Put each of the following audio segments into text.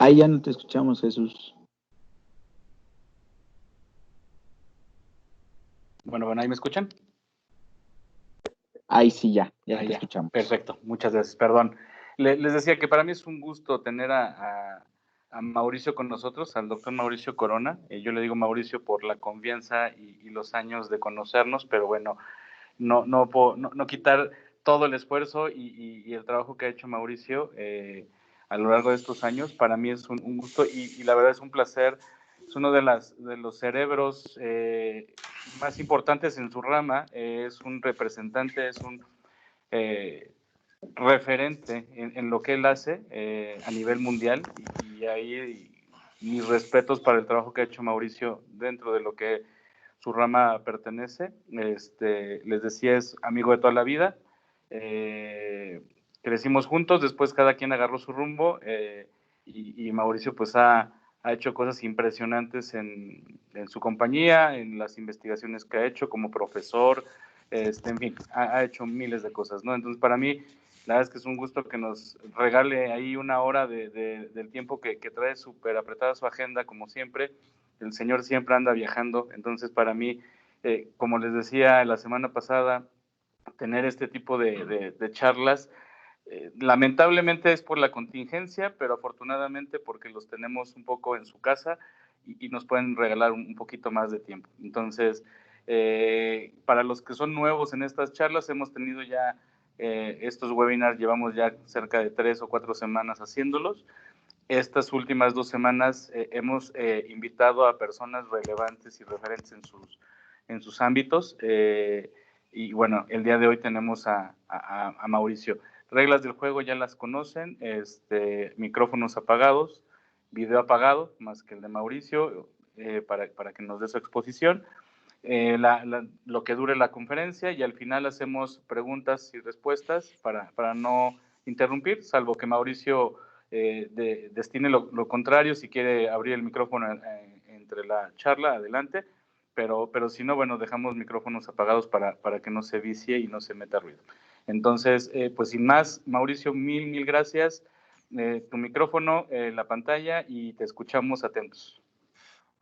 Ahí ya no te escuchamos, Jesús. Bueno, ahí me escuchan. Ahí sí, ya te escuchamos. Perfecto, muchas gracias, perdón. Les decía que para mí es un gusto tener a Mauricio con nosotros, al doctor Mauricio Corona. Yo le digo Mauricio por la confianza y los años de conocernos, pero bueno, no quitar todo el esfuerzo y el trabajo que ha hecho Mauricio a lo largo de estos años. Para mí es un gusto y la verdad es un placer. Es uno de los cerebros más importantes en su rama, es un representante, es un referente en lo que él hace a nivel mundial y ahí mis respetos para el trabajo que ha hecho Mauricio dentro de lo que su rama pertenece. Les decía, es amigo de toda la vida. Crecimos juntos, después cada quien agarró su rumbo y Mauricio pues ha hecho cosas impresionantes en su compañía, en las investigaciones que ha hecho como profesor, en fin, ha hecho miles de cosas, ¿no? Entonces, para mí, la verdad es que es un gusto que nos regale ahí una hora del tiempo que trae súper apretada su agenda, como siempre. El señor siempre anda viajando, entonces para mí, como les decía la semana pasada, tener este tipo de charlas, lamentablemente es por la contingencia, pero afortunadamente porque los tenemos un poco en su casa y nos pueden regalar un poquito más de tiempo. Entonces, para los que son nuevos en estas charlas, hemos tenido ya estos webinars, llevamos ya cerca de 3 o 4 semanas haciéndolos. Estas últimas 2 semanas hemos invitado a personas relevantes y referentes en sus ámbitos. Y bueno, el día de hoy tenemos a Mauricio. Reglas del juego ya las conocen, micrófonos apagados, video apagado, más que el de Mauricio, para que nos dé su exposición. Lo que dure la conferencia y al final hacemos preguntas y respuestas para no interrumpir, salvo que Mauricio destine lo contrario, si quiere abrir el micrófono entre la charla, adelante, pero si no, bueno, dejamos micrófonos apagados para que no se vicie y no se meta ruido. Entonces, pues sin más, Mauricio, mil gracias. Tu micrófono, la pantalla y te escuchamos atentos.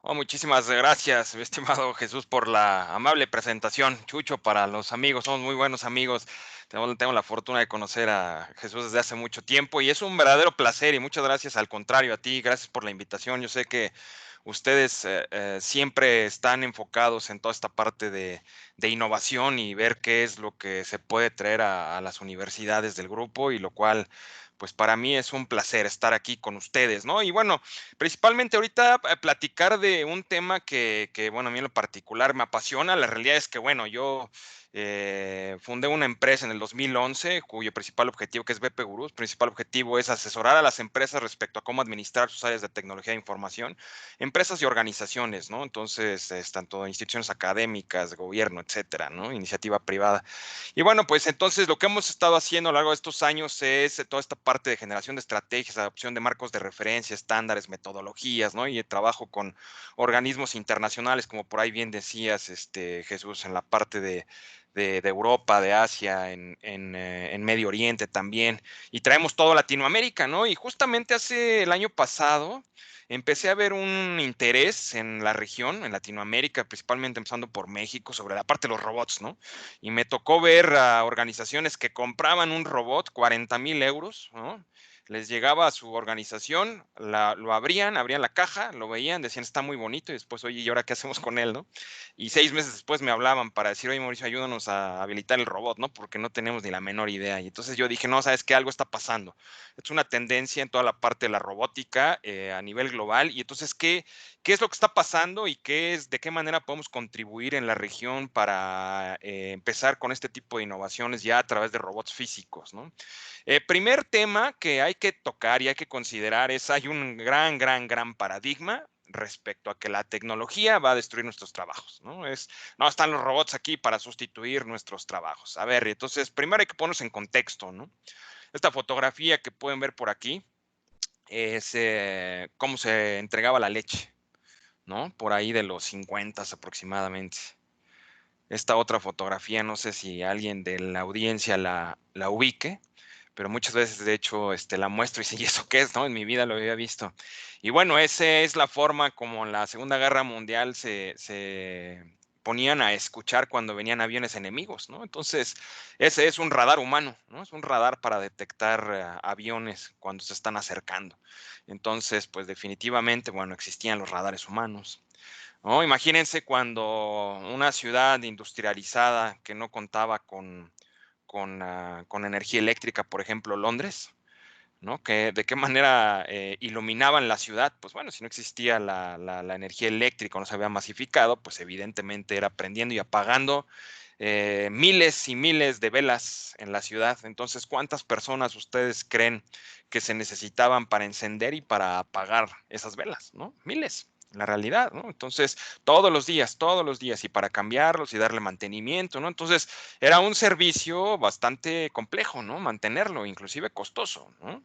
Muchísimas gracias, mi estimado Jesús, por la amable presentación. Chucho, para los amigos, somos muy buenos amigos. Tengo la fortuna de conocer a Jesús desde hace mucho tiempo y es un verdadero placer y muchas gracias al contrario a ti, gracias por la invitación. Yo sé que ustedes siempre están enfocados en toda esta parte de innovación y ver qué es lo que se puede traer a las universidades del grupo y lo cual pues para mí es un placer estar aquí con ustedes, ¿no? Y bueno, principalmente ahorita platicar de un tema bueno, a mí en lo particular me apasiona. La realidad es que, bueno, yo fundé una empresa en el 2011 cuyo principal objetivo, que es BP Gurús, principal objetivo es asesorar a las empresas respecto a cómo administrar sus áreas de tecnología de información, empresas y organizaciones, ¿no? Entonces, tanto instituciones académicas, gobierno, etcétera, ¿no? Iniciativa privada. Y bueno, pues entonces lo que hemos estado haciendo a lo largo de estos años es toda esta parte de generación de estrategias, adopción de marcos de referencia, estándares, metodologías, ¿no? Y el trabajo con organismos internacionales, como por ahí bien decías, Jesús, en la parte de Europa, de Asia, en Medio Oriente también. Y traemos todo Latinoamérica, ¿no? Y justamente el año pasado empecé a ver un interés en la región, en Latinoamérica, principalmente empezando por México, sobre la parte de los robots, ¿no? Y me tocó ver a organizaciones que compraban un robot, 40,000 euros, ¿no? Les llegaba a su organización, lo abrían la caja, lo veían, decían, está muy bonito, y después, oye, ¿y ahora qué hacemos con él, no? Y 6 meses después me hablaban para decir, oye, Mauricio, ayúdanos a habilitar el robot, ¿no? Porque no tenemos ni la menor idea. Y entonces yo dije, no, ¿sabes qué? Algo está pasando. Es una tendencia en toda la parte de la robótica a nivel global. Y entonces, ¿qué es lo que está pasando y de qué manera podemos contribuir en la región para empezar con este tipo de innovaciones ya a través de robots físicos, ¿no? Primer tema que hay que tocar y hay que considerar hay un gran paradigma respecto a que la tecnología va a destruir nuestros trabajos, ¿no? No, están los robots aquí para sustituir nuestros trabajos. A ver, entonces, primero hay que ponernos en contexto, ¿no? Esta fotografía que pueden ver por aquí es cómo se entregaba la leche, ¿no? Por ahí de los 50 aproximadamente. Esta otra fotografía, no sé si alguien de la audiencia la ubique, pero muchas veces, de hecho, la muestro y sí, ¿y eso qué es? ¿No? En mi vida lo había visto. Y bueno, esa es la forma como en la Segunda Guerra Mundial se ponían a escuchar cuando venían aviones enemigos, ¿no? Entonces, ese es un radar humano, ¿no? Es un radar para detectar aviones cuando se están acercando. Entonces, pues definitivamente, bueno, existían los radares humanos, ¿no? Imagínense cuando una ciudad industrializada que no contaba con energía eléctrica, por ejemplo, Londres, ¿no? ¿De qué manera iluminaban la ciudad? Pues bueno, si no existía la energía eléctrica, no se había masificado, pues evidentemente era prendiendo y apagando miles y miles de velas en la ciudad. Entonces, ¿cuántas personas ustedes creen que se necesitaban para encender y para apagar esas velas? ¿No? Miles. La realidad, ¿no? Entonces, todos los días, y para cambiarlos y darle mantenimiento, ¿no? Entonces, era un servicio bastante complejo, ¿no? Mantenerlo, inclusive costoso, ¿no?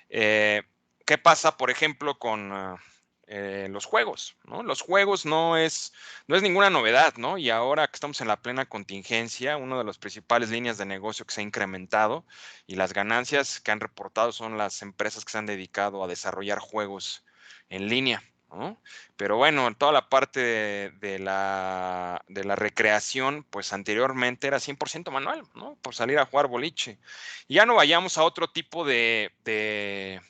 Eh, ¿Qué pasa, por ejemplo, con los juegos? ¿No? Los juegos no es ninguna novedad, ¿no? Y ahora que estamos en la plena contingencia, una de las principales líneas de negocio que se ha incrementado y las ganancias que han reportado son las empresas que se han dedicado a desarrollar juegos en línea, ¿no? Pero bueno, toda la parte de la recreación, pues anteriormente era 100% manual, ¿no? Por salir a jugar boliche. Y ya no vayamos a otro tipo de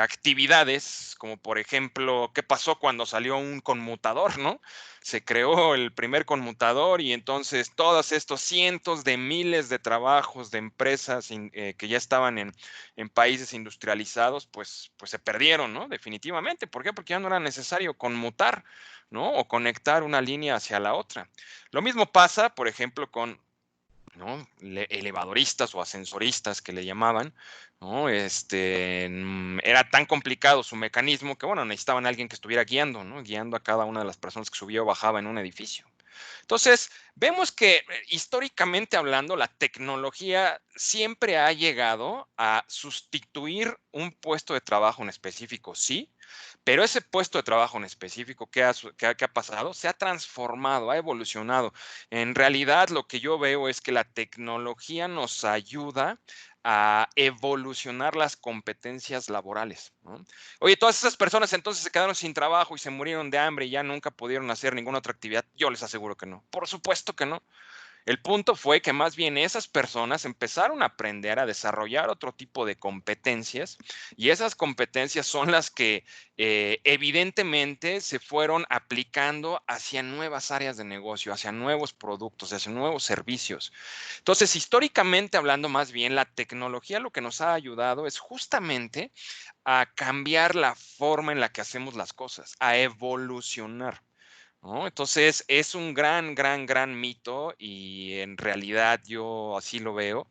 actividades, como por ejemplo, ¿qué pasó cuando salió un conmutador, no? Se creó el primer conmutador y entonces todos estos cientos de miles de trabajos de empresas que ya estaban en países industrializados, pues se perdieron, ¿no? Definitivamente. ¿Por qué? Porque ya no era necesario conmutar, ¿no? O conectar una línea hacia la otra. Lo mismo pasa, por ejemplo, con, ¿no? Elevadoristas o ascensoristas que le llamaban, ¿no? Era tan complicado su mecanismo que, bueno, necesitaban a alguien que estuviera guiando, ¿no? Guiando a cada una de las personas que subía o bajaba en un edificio. Entonces, vemos que históricamente hablando, la tecnología siempre ha llegado a sustituir un puesto de trabajo en específico, sí, pero ese puesto de trabajo en específico, ¿qué ha pasado? Se ha transformado, ha evolucionado. En realidad, lo que yo veo es que la tecnología nos ayuda a evolucionar las competencias laborales, ¿no? Oye, todas esas personas entonces se quedaron sin trabajo y se murieron de hambre y ya nunca pudieron hacer ninguna otra actividad. Yo les aseguro que no. Por supuesto que no. El punto fue que más bien esas personas empezaron a aprender a desarrollar otro tipo de competencias y esas competencias son las que evidentemente se fueron aplicando hacia nuevas áreas de negocio, hacia nuevos productos, hacia nuevos servicios. Entonces, históricamente hablando, más bien la tecnología lo que nos ha ayudado es justamente a cambiar la forma en la que hacemos las cosas, a evolucionar, ¿no? Entonces, es un gran, gran, gran mito y en realidad yo así lo veo.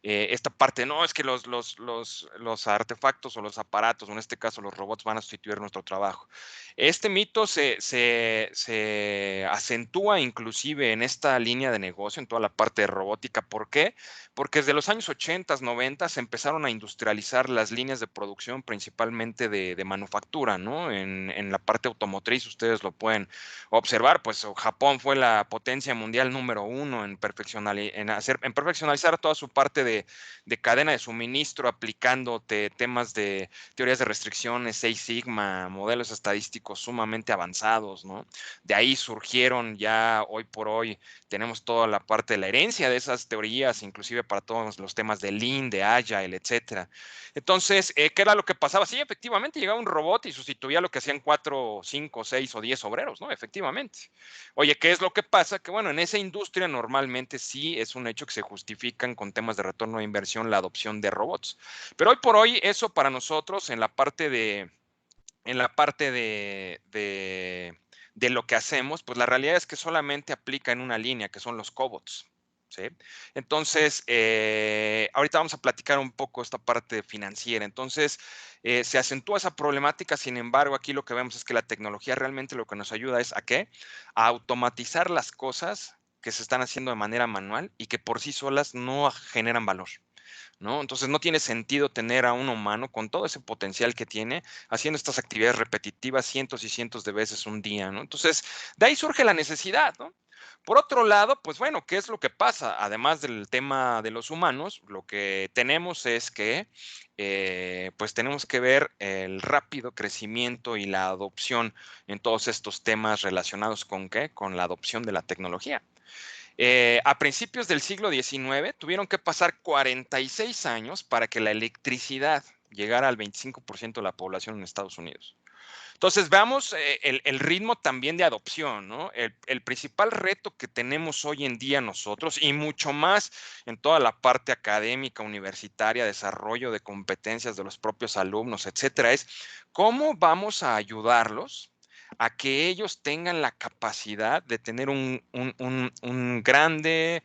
Esta parte, no, es que los artefactos o los aparatos, o en este caso los robots, van a sustituir nuestro trabajo. Este mito se acentúa inclusive en esta línea de negocio, en toda la parte de robótica. ¿Por qué? Porque desde los años 80, 90 se empezaron a industrializar las líneas de producción, principalmente de manufactura, ¿no? En la parte automotriz, ustedes lo pueden observar, pues Japón fue la potencia mundial número uno en perfeccionalizar toda su parte de cadena de suministro, aplicando temas de teorías de restricciones, Seis Sigma, modelos estadísticos sumamente avanzados, ¿no? De ahí surgieron ya hoy por hoy, tenemos toda la parte de la herencia de esas teorías, inclusive para todos los temas de Lean, de Agile, etcétera. Entonces, ¿qué era lo que pasaba? Sí, efectivamente llegaba un robot y sustituía lo que hacían 4, 5, 6 o 10 obreros, ¿no? Efectivamente. Oye, ¿qué es lo que pasa? Que bueno, en esa industria normalmente sí es un hecho que se justifican con temas de retorno de inversión la adopción de robots. Pero hoy por hoy eso para nosotros en la parte de lo que hacemos, pues la realidad es que solamente aplica en una línea, que son los cobots. ¿Sí? Entonces, ahorita vamos a platicar un poco esta parte financiera. Entonces, se acentúa esa problemática, sin embargo, aquí lo que vemos es que la tecnología realmente lo que nos ayuda es ¿a qué? A automatizar las cosas que se están haciendo de manera manual y que por sí solas no generan valor. ¿no? Entonces no tiene sentido tener a un humano con todo ese potencial que tiene haciendo estas actividades repetitivas cientos y cientos de veces un día, ¿no? Entonces, de ahí surge la necesidad, ¿no? Por otro lado, pues bueno, ¿qué es lo que pasa? Además del tema de los humanos, lo que tenemos es que, pues tenemos que ver el rápido crecimiento y la adopción en todos estos temas relacionados con ¿qué? Con la adopción de la tecnología. A principios del siglo XIX tuvieron que pasar 46 años para que la electricidad llegara al 25% de la población en Estados Unidos. Entonces, veamos el ritmo también de adopción, ¿no? El principal reto que tenemos hoy en día nosotros, y mucho más en toda la parte académica, universitaria, desarrollo de competencias de los propios alumnos, etcétera, es cómo vamos a ayudarlos a que ellos tengan la capacidad de tener un grande,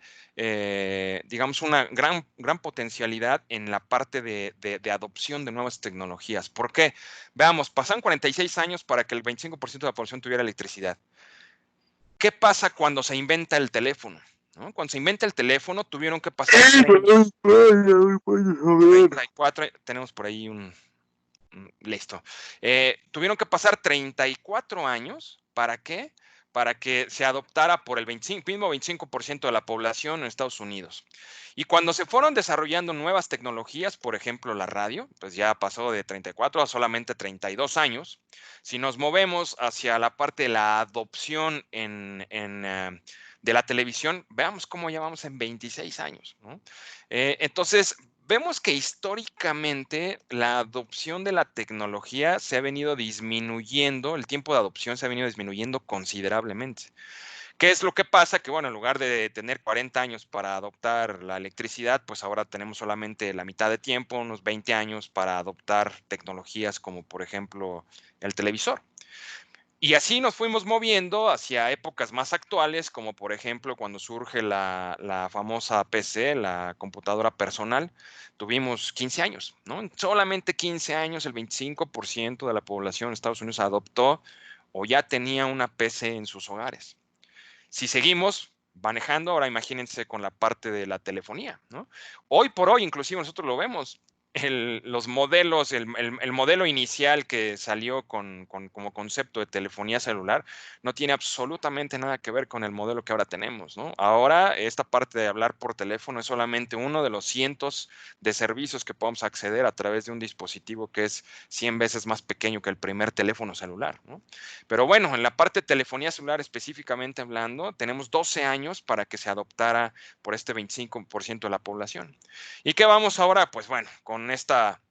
digamos, una gran potencialidad en la parte de adopción de nuevas tecnologías. ¿Por qué? Veamos, pasan 46 años para que el 25% de la población tuviera electricidad. ¿Qué pasa cuando se inventa el teléfono? ¿No? Cuando se inventa el teléfono, tuvieron que pasar 34, tenemos por ahí listo. Tuvieron que pasar 34 años, ¿para qué? Para que se adoptara por el mismo 25% de la población en Estados Unidos. Y cuando se fueron desarrollando nuevas tecnologías, por ejemplo, la radio, pues ya pasó de 34 a solamente 32 años. Si nos movemos hacia la parte de la adopción de la televisión, veamos cómo ya vamos en 26 años, ¿no? Entonces, vemos que históricamente la adopción de la tecnología se ha venido disminuyendo, el tiempo de adopción se ha venido disminuyendo considerablemente. ¿Qué es lo que pasa? Que, bueno, en lugar de tener 40 años para adoptar la electricidad, pues ahora tenemos solamente la mitad de tiempo, unos 20 años para adoptar tecnologías como, por ejemplo, el televisor. Y así nos fuimos moviendo hacia épocas más actuales, como por ejemplo cuando surge la famosa PC, la computadora personal, tuvimos 15 años, ¿no? En solamente 15 años, el 25% de la población de Estados Unidos adoptó o ya tenía una PC en sus hogares. Si seguimos manejando, ahora imagínense con la parte de la telefonía, ¿no? Hoy por hoy, inclusive nosotros lo vemos, los modelos, el modelo inicial que salió como concepto de telefonía celular no tiene absolutamente nada que ver con el modelo que ahora tenemos, ¿no? Ahora esta parte de hablar por teléfono es solamente uno de los cientos de servicios que podemos acceder a través de un dispositivo que es 100 veces más pequeño que el primer teléfono celular, ¿no? Pero bueno, en la parte de telefonía celular específicamente hablando, tenemos 12 años para que se adoptara por este 25% de la población. ¿Y qué vamos ahora? Pues bueno, con esta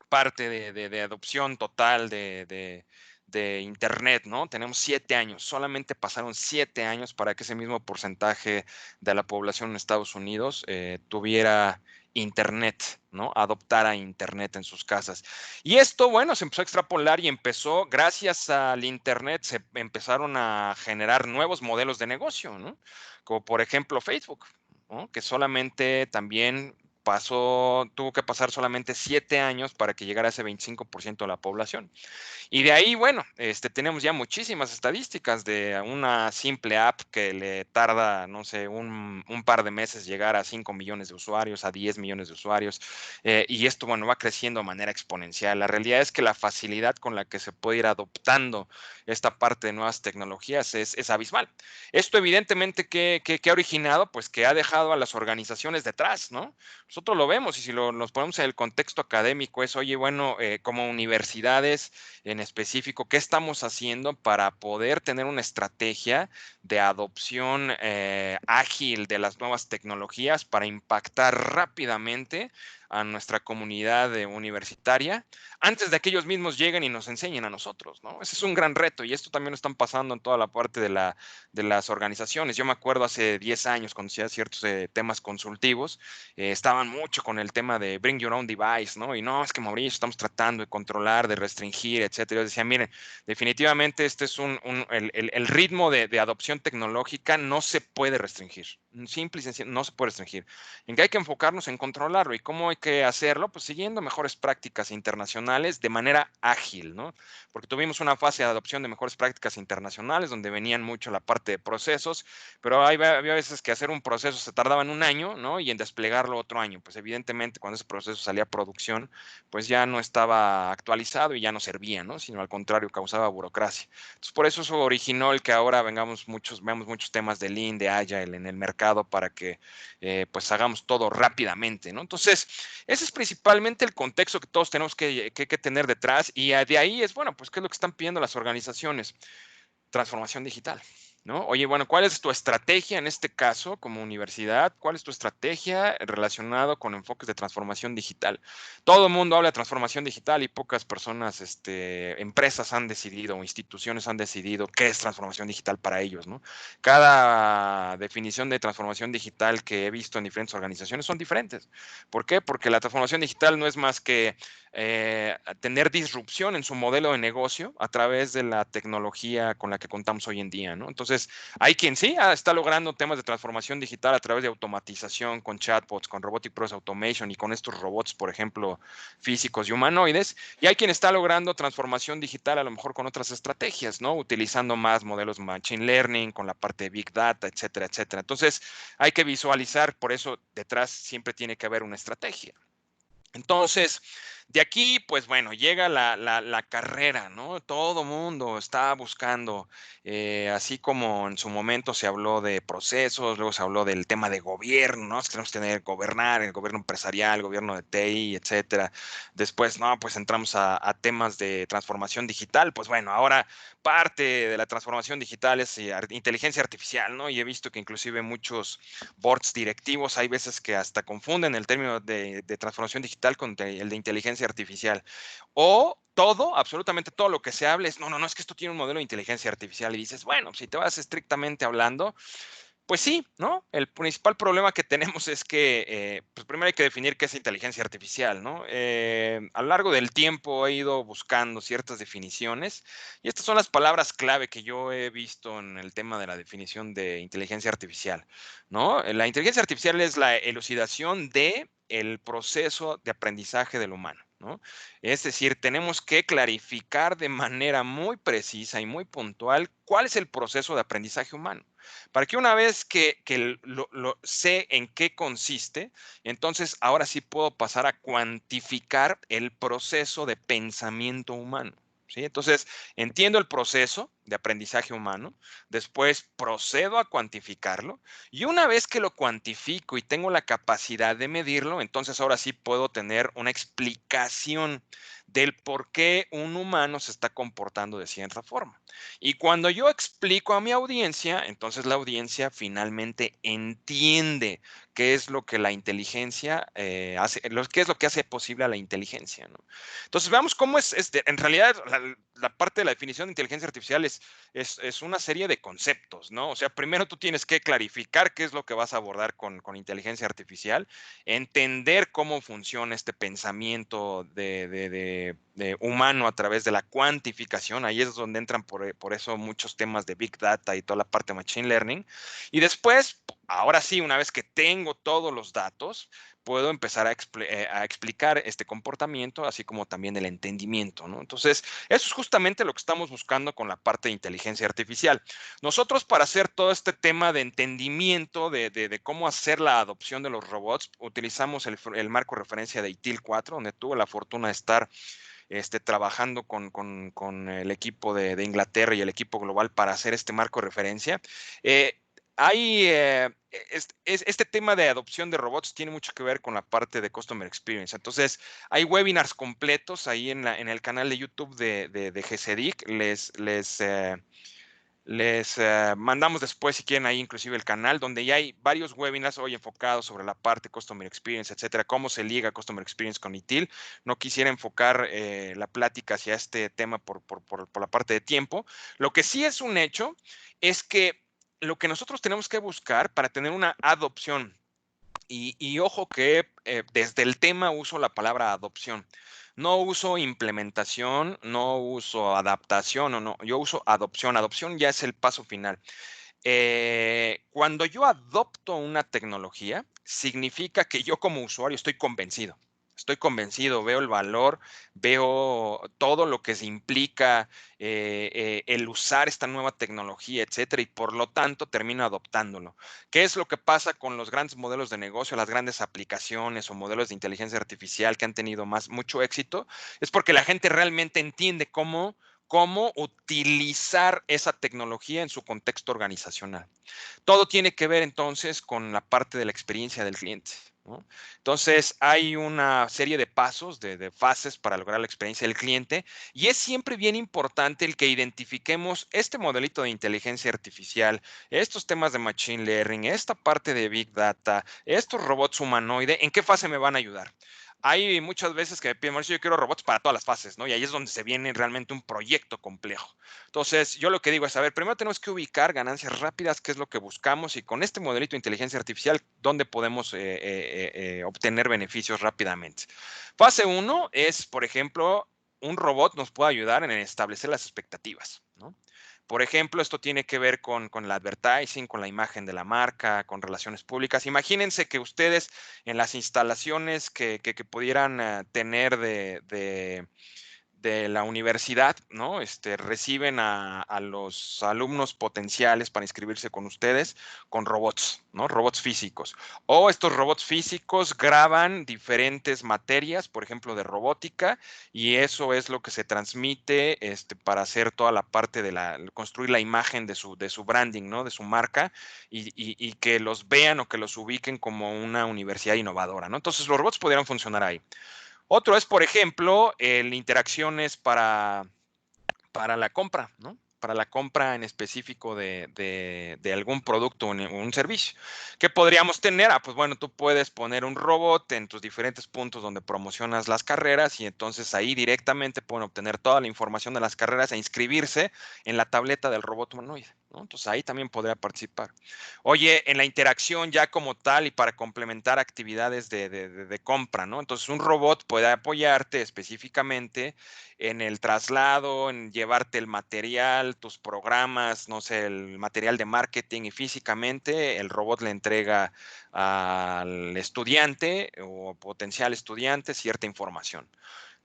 parte de adopción total de Internet, ¿no? Tenemos 7 años, solamente pasaron 7 años para que ese mismo porcentaje de la población en Estados Unidos tuviera Internet, ¿no? Adoptara Internet en sus casas. Y esto, bueno, se empezó a extrapolar y empezó, gracias al Internet, se empezaron a generar nuevos modelos de negocio, ¿no? Como por ejemplo Facebook, ¿no? Que solamente también tuvo que pasar solamente 7 años para que llegara a ese 25% de la población. Y de ahí, bueno, tenemos ya muchísimas estadísticas de una simple app que le tarda, no sé, un par de meses llegar a 5 millones de usuarios, a 10 millones de usuarios. Y esto, bueno, va creciendo de manera exponencial. La realidad es que la facilidad con la que se puede ir adoptando esta parte de nuevas tecnologías es abismal. Esto evidentemente, ¿qué ha originado? Pues que ha dejado a las organizaciones detrás, ¿no? Nosotros lo vemos y si nos ponemos en el contexto académico es, oye, bueno, como universidades en específico, ¿qué estamos haciendo para poder tener una estrategia de adopción ágil de las nuevas tecnologías para impactar rápidamente a nuestra comunidad universitaria antes de que ellos mismos lleguen y nos enseñen a nosotros, ¿no? Ese es un gran reto y esto también lo están pasando en toda la parte de las organizaciones. Yo me acuerdo hace 10 años cuando hacía ciertos temas consultivos, estaban mucho con el tema de bring your own device, ¿no? Y no, es que Mauricio, estamos tratando de controlar, de restringir, etcétera. Yo decía, miren, definitivamente este es el ritmo de adopción tecnológica no se puede restringir, simple y sencillo, no se puede restringir. En que hay que enfocarnos en controlarlo. ¿Y cómo hay que hacerlo? Pues siguiendo mejores prácticas internacionales de manera ágil, ¿no? Porque tuvimos una fase de adopción de mejores prácticas internacionales donde venían mucho la parte de procesos, pero había veces que hacer un proceso se tardaba en un año, ¿no? Y en desplegarlo otro año. Pues evidentemente cuando ese proceso salía a producción, pues ya no estaba actualizado y ya no servía, ¿no? Sino al contrario, causaba burocracia. Entonces, por eso originó el que ahora veamos muchos temas de Lean, de Agile en el mercado para que pues hagamos todo rápidamente, ¿no? Entonces, ese es principalmente el contexto que todos tenemos que tener detrás y de ahí es, bueno, pues qué es lo que están pidiendo las organizaciones. Transformación digital, ¿no? Oye, bueno, ¿cuál es tu estrategia en este caso como universidad? ¿Cuál es tu estrategia relacionado con enfoques de transformación digital? Todo el mundo habla de transformación digital y pocas personas, empresas han decidido o instituciones han decidido qué es transformación digital para ellos, ¿no? Cada definición de transformación digital que he visto en diferentes organizaciones son diferentes. ¿Por qué? Porque la transformación digital no es más que tener disrupción en su modelo de negocio a través de la tecnología con la que contamos hoy en día, ¿no? Entonces, hay quien sí está logrando temas de transformación digital a través de automatización, con chatbots, con Robotic Process Automation y con estos robots, por ejemplo, físicos y humanoides, y hay quien está logrando transformación digital a lo mejor con otras estrategias, ¿no? Utilizando más modelos Machine Learning, con la parte de Big Data, etcétera, etcétera. Entonces, hay que visualizar, por eso detrás siempre tiene que haber una estrategia. Entonces, de aquí, pues bueno, llega la carrera, ¿no? Todo mundo está buscando, así como en su momento se habló de procesos, luego se habló del tema de gobierno, ¿no? Es que tenemos que gobernar, el gobierno empresarial, el gobierno de TI, etcétera. Después, no, pues entramos a temas de transformación digital. Pues bueno, ahora parte de la transformación digital es inteligencia artificial, ¿no? Y he visto que inclusive muchos boards directivos hay veces que hasta confunden el término de transformación digital con el de inteligencia artificial. O todo, absolutamente todo lo que se hable es, no, es que esto tiene un modelo de inteligencia artificial. Y dices, bueno, si te vas estrictamente hablando, pues sí, ¿no? El principal problema que tenemos es que, pues primero hay que definir qué es inteligencia artificial, ¿no? A lo largo del tiempo he ido buscando ciertas definiciones y estas son las palabras clave que yo he visto en el tema de la definición de inteligencia artificial, ¿no? La inteligencia artificial es la elucidación de el proceso de aprendizaje del humano, ¿no? Es decir, tenemos que clarificar de manera muy precisa y muy puntual cuál es el proceso de aprendizaje humano. Para que una vez que lo sé en qué consiste, entonces ahora sí puedo pasar a cuantificar el proceso de pensamiento humano. ¿Sí? Entonces, entiendo el proceso de aprendizaje humano, después procedo a cuantificarlo y una vez que lo cuantifico y tengo la capacidad de medirlo, entonces ahora sí puedo tener una explicación del por qué un humano se está comportando de cierta forma. Y cuando yo explico a mi audiencia, entonces la audiencia finalmente entiende qué es lo que la inteligencia hace, qué es lo que hace posible a la inteligencia, ¿no? Entonces, veamos cómo en realidad la parte de la definición de inteligencia artificial es una serie de conceptos, ¿no? O sea, primero tú tienes que clarificar qué es lo que vas a abordar con inteligencia artificial, entender cómo funciona este pensamiento de humano a través de la cuantificación. Ahí es donde entran por eso muchos temas de Big Data y toda la parte de Machine Learning. Y después, ahora sí, una vez que tengo todos los datos, puedo empezar a explicar este comportamiento, así como también el entendimiento, ¿no? Entonces, eso es justamente lo que estamos buscando con la parte de inteligencia artificial. Nosotros, para hacer todo este tema de entendimiento de cómo hacer la adopción de los robots, utilizamos el marco de referencia de ITIL 4, donde tuve la fortuna de estar trabajando con el equipo de Inglaterra y el equipo global para hacer este marco de referencia. Este tema de adopción de robots tiene mucho que ver con la parte de Customer Experience. Entonces, hay webinars completos ahí en el canal de YouTube de GCDIC. Les mandamos después, si quieren, ahí inclusive el canal, donde ya hay varios webinars hoy enfocados sobre la parte Customer Experience, etcétera, cómo se liga Customer Experience con ITIL. No quisiera enfocar la plática hacia este tema por la parte de tiempo. Lo que sí es un hecho es que lo que nosotros tenemos que buscar para tener una adopción, y ojo que desde el tema uso la palabra adopción. No uso implementación, no uso adaptación, o no, yo uso adopción. Adopción ya es el paso final. Cuando yo adopto una tecnología, significa que yo como usuario estoy convencido. Estoy convencido, veo el valor, veo todo lo que se implica el usar esta nueva tecnología, etcétera, y por lo tanto termino adoptándolo. ¿Qué es lo que pasa con los grandes modelos de negocio, las grandes aplicaciones o modelos de inteligencia artificial que han tenido mucho éxito? Es porque la gente realmente entiende cómo utilizar esa tecnología en su contexto organizacional. Todo tiene que ver entonces con la parte de la experiencia del cliente, ¿no? Entonces, hay una serie de pasos, de fases para lograr la experiencia del cliente, y es siempre bien importante el que identifiquemos este modelito de inteligencia artificial, estos temas de machine learning, esta parte de big data, estos robots humanoides, ¿en qué fase me van a ayudar? Hay muchas veces que me piden, Mauricio, yo quiero robots para todas las fases, ¿no? Y ahí es donde se viene realmente un proyecto complejo. Entonces, yo lo que digo es, a ver, primero tenemos que ubicar ganancias rápidas, qué es lo que buscamos, y con este modelito de inteligencia artificial, ¿dónde podemos obtener beneficios rápidamente? Fase 1 es, por ejemplo, un robot nos puede ayudar en establecer las expectativas, ¿no? Por ejemplo, esto tiene que ver con el advertising, con la imagen de la marca, con relaciones públicas. Imagínense que ustedes en las instalaciones que pudieran tener de la universidad, ¿no? Reciben a los alumnos potenciales para inscribirse con ustedes con robots, ¿no? Robots físicos. O estos robots físicos graban diferentes materias, por ejemplo, de robótica, y eso es lo que se transmite para hacer toda la parte de construir la imagen de su branding, ¿no? De su marca, y que los vean o que los ubiquen como una universidad innovadora, ¿no? Entonces, los robots pudieran funcionar ahí. Otro es, por ejemplo, el interacciones para la compra, ¿no? Para la compra en específico de algún producto o un servicio. ¿Qué podríamos tener? Pues bueno, tú puedes poner un robot en tus diferentes puntos donde promocionas las carreras, y entonces ahí directamente pueden obtener toda la información de las carreras e inscribirse en la tableta del robot humanoide, ¿no? Entonces ahí también podría participar. Oye, en la interacción ya como tal y para complementar actividades de compra, ¿no? Entonces un robot puede apoyarte específicamente en el traslado, en llevarte el material, tus programas, no sé, el material de marketing, y físicamente el robot le entrega al estudiante o potencial estudiante cierta información.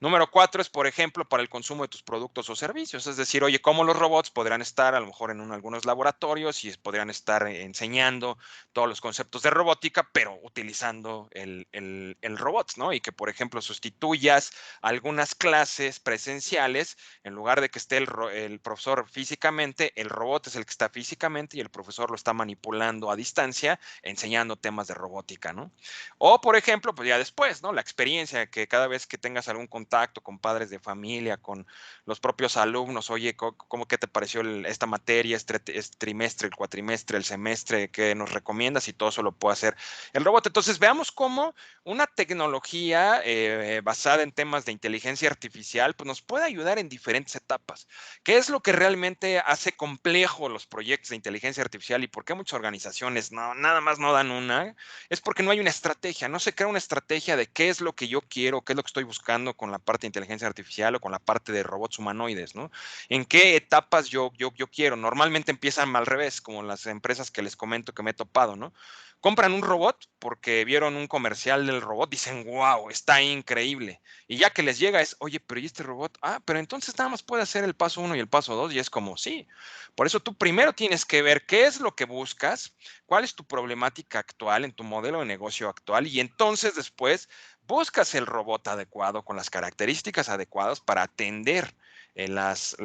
Número 4 es, por ejemplo, para el consumo de tus productos o servicios. Es decir, oye, cómo los robots podrán estar a lo mejor en algunos laboratorios y podrían estar enseñando todos los conceptos de robótica, pero utilizando el robot, ¿no? Y que, por ejemplo, sustituyas algunas clases presenciales, en lugar de que esté el profesor físicamente, el robot es el que está físicamente y el profesor lo está manipulando a distancia, enseñando temas de robótica, ¿no? O, por ejemplo, pues ya después, ¿no? La experiencia que cada vez que tengas algún contacto con padres de familia, con los propios alumnos, oye, ¿cómo qué te pareció esta materia, este trimestre, el cuatrimestre, el semestre, qué nos recomiendas? Y todo eso lo puede hacer el robot. Entonces, veamos cómo una tecnología basada en temas de inteligencia artificial, pues nos puede ayudar en diferentes etapas. ¿Qué es lo que realmente hace complejo los proyectos de inteligencia artificial y por qué muchas organizaciones nada más no dan una? Es porque no hay una estrategia, no se crea una estrategia de qué es lo que yo quiero, qué es lo que estoy buscando con la parte de inteligencia artificial o con la parte de robots humanoides, ¿no? ¿En qué etapas yo quiero? Normalmente empiezan al revés, como las empresas que les comento que me he topado, ¿no? Compran un robot porque vieron un comercial del robot, dicen, wow, está increíble. Y ya que les llega es, oye, pero ¿y este robot? Pero entonces nada más puede hacer el paso 1 y el paso 2, y es como, sí. Por eso tú primero tienes que ver qué es lo que buscas, cuál es tu problemática actual en tu modelo de negocio actual, y entonces después buscas el robot adecuado con las características adecuadas para atender las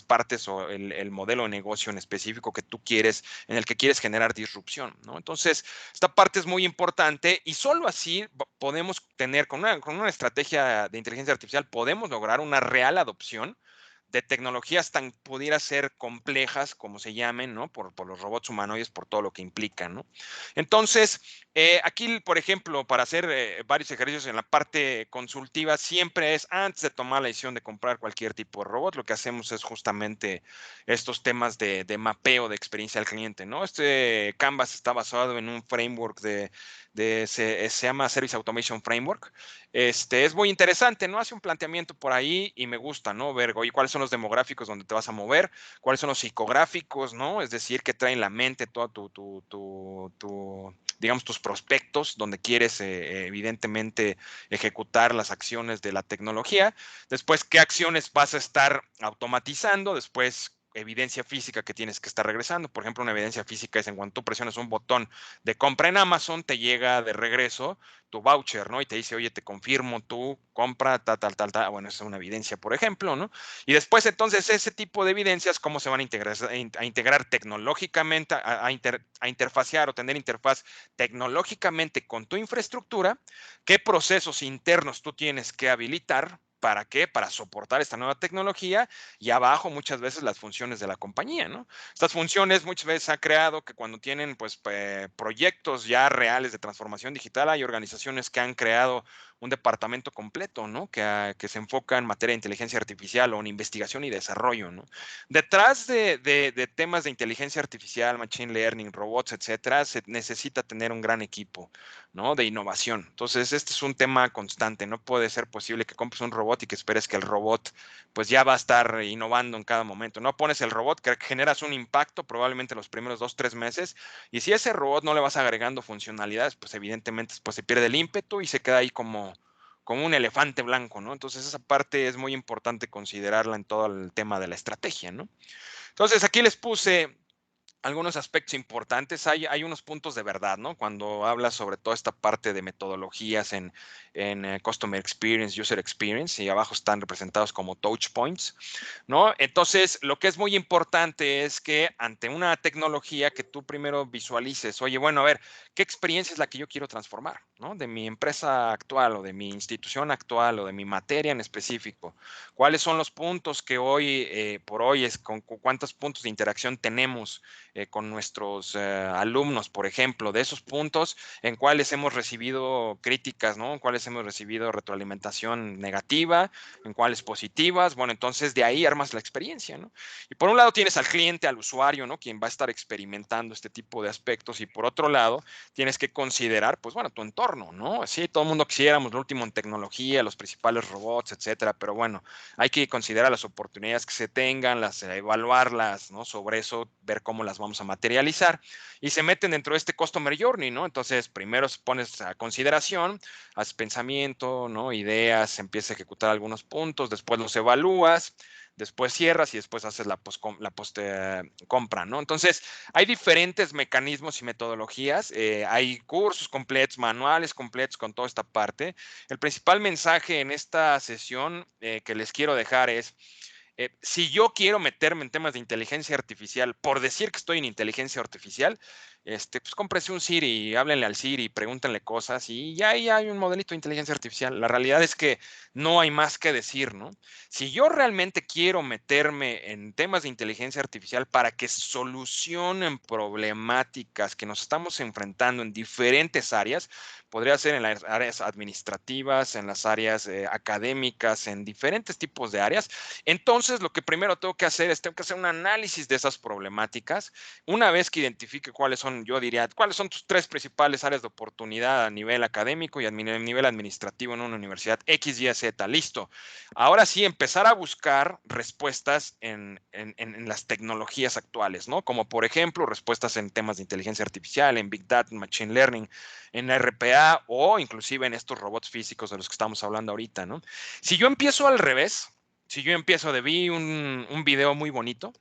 partes o el modelo de negocio en específico que tú quieres, en el que quieres generar disrupción, ¿no? Entonces, esta parte es muy importante, y solo así podemos tener, con una estrategia de inteligencia artificial, podemos lograr una real adopción de tecnologías tan pudiera ser complejas como se llamen, ¿no? Por los robots humanoides, por todo lo que implican, ¿no? Entonces, aquí, por ejemplo, para hacer varios ejercicios en la parte consultiva, siempre es antes de tomar la decisión de comprar cualquier tipo de robot, lo que hacemos es justamente estos temas de mapeo de experiencia al cliente, ¿no? Este Canvas está basado en un framework se llama Service Automation Framework, es muy interesante, ¿no? Hace un planteamiento por ahí y me gusta, ¿no? Ver, oye, cuáles son los demográficos donde te vas a mover, cuáles son los psicográficos, ¿no? Es decir, qué trae en la mente toda digamos, tus prospectos, donde quieres evidentemente ejecutar las acciones de la tecnología. Después, qué acciones vas a estar automatizando. Después, evidencia física que tienes que estar regresando. Por ejemplo, una evidencia física es en cuanto tú presionas un botón de compra en Amazon, te llega de regreso tu voucher, ¿no? Y te dice, oye, te confirmo tu compra, tal. Bueno, esa es una evidencia, por ejemplo, ¿no? Y después, entonces, ese tipo de evidencias, ¿cómo se van a integrar tecnológicamente, a interfacear o tener interfaz tecnológicamente con tu infraestructura? ¿Qué procesos internos tú tienes que habilitar? ¿Para qué? Para soportar esta nueva tecnología y abajo muchas veces las funciones de la compañía, ¿no? Estas funciones muchas veces ha creado que cuando tienen pues proyectos ya reales de transformación digital, hay organizaciones que han creado un departamento completo, ¿no? Que se enfoca en materia de inteligencia artificial o en investigación y desarrollo, ¿no? Detrás de temas de inteligencia artificial, machine learning, robots, etcétera, se necesita tener un gran equipo, ¿no? De innovación. Entonces, este es un tema constante. No puede ser posible que compres un robot y que esperes que el robot pues ya va a estar innovando en cada momento. No pones el robot, que generas un impacto probablemente los primeros 2, 3 meses, y si ese robot no le vas agregando funcionalidades, pues evidentemente pues se pierde el ímpetu y se queda ahí como un elefante blanco, ¿no? Entonces esa parte es muy importante considerarla en todo el tema de la estrategia, ¿no? Entonces aquí les puse algunos aspectos importantes. Hay unos puntos de verdad, ¿no? Cuando hablas sobre toda esta parte de metodologías en Customer Experience, User Experience, y abajo están representados como touch points, ¿no? Entonces, lo que es muy importante es que ante una tecnología que tú primero visualices, oye, bueno, a ver, ¿qué experiencia es la que yo quiero transformar, ¿no? De mi empresa actual o de mi institución actual o de mi materia en específico. ¿Cuáles son los puntos que hoy, por hoy, con cuántos puntos de interacción tenemos con nuestros alumnos, por ejemplo, de esos puntos en cuáles hemos recibido críticas, ¿no? En cuáles hemos recibido retroalimentación negativa, en cuáles positivas? Bueno, entonces de ahí armas la experiencia, ¿no? Y por un lado tienes al cliente, al usuario, ¿no? Quien va a estar experimentando este tipo de aspectos, y por otro lado tienes que considerar, pues bueno, tu entorno, ¿no? Sí, todo el mundo quisiéramos lo último en tecnología, los principales robots, etcétera, pero bueno, hay que considerar las oportunidades que se tengan, evaluarlas, ¿no? Sobre eso, ver cómo las vamos a materializar, y se meten dentro de este Customer Journey, ¿no? Entonces, primero pones a consideración, haces pensamiento, ¿no? Ideas, empiezas a ejecutar algunos puntos, después los evalúas, después cierras y después haces la post compra, ¿no? Entonces, hay diferentes mecanismos y metodologías, hay cursos completos, manuales completos con toda esta parte. El principal mensaje en esta sesión que les quiero dejar es, si yo quiero meterme en temas de inteligencia artificial, por decir que estoy en inteligencia artificial, pues cómprese un Siri, háblenle al Siri, pregúntenle cosas y ya ahí hay un modelito de inteligencia artificial. La realidad es que no hay más que decir, ¿no? Si yo realmente quiero meterme en temas de inteligencia artificial para que solucionen problemáticas que nos estamos enfrentando en diferentes áreas, podría ser en las áreas administrativas, en las áreas académicas, en diferentes tipos de áreas. Entonces, lo que primero tengo que hacer es un análisis de esas problemáticas. Una vez que identifique cuáles son, yo diría, cuáles son tus 3 principales áreas de oportunidad a nivel académico y a nivel administrativo en una universidad X, Y, Z, listo. Ahora sí, empezar a buscar respuestas en las tecnologías actuales, ¿no? Como por ejemplo, respuestas en temas de inteligencia artificial, en Big Data, Machine Learning, en RPA o inclusive en estos robots físicos de los que estamos hablando ahorita, ¿no? Si yo empiezo al revés, si yo empiezo vi un video muy bonito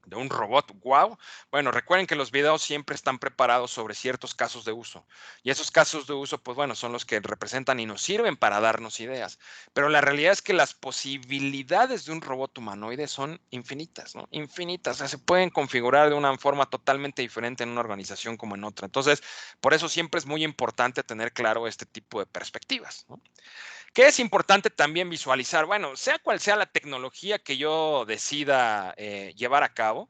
de un robot, wow. Bueno, recuerden que los videos siempre están preparados sobre ciertos casos de uso. Y esos casos de uso, pues bueno, son los que representan y nos sirven para darnos ideas. Pero la realidad es que las posibilidades de un robot humanoide son infinitas, ¿no? Infinitas. O sea, se pueden configurar de una forma totalmente diferente en una organización como en otra. Entonces, por eso siempre es muy importante tener claro este tipo de perspectivas, ¿no? ¿Qué es importante también visualizar? Bueno, sea cual sea la tecnología que yo decida llevar a cabo,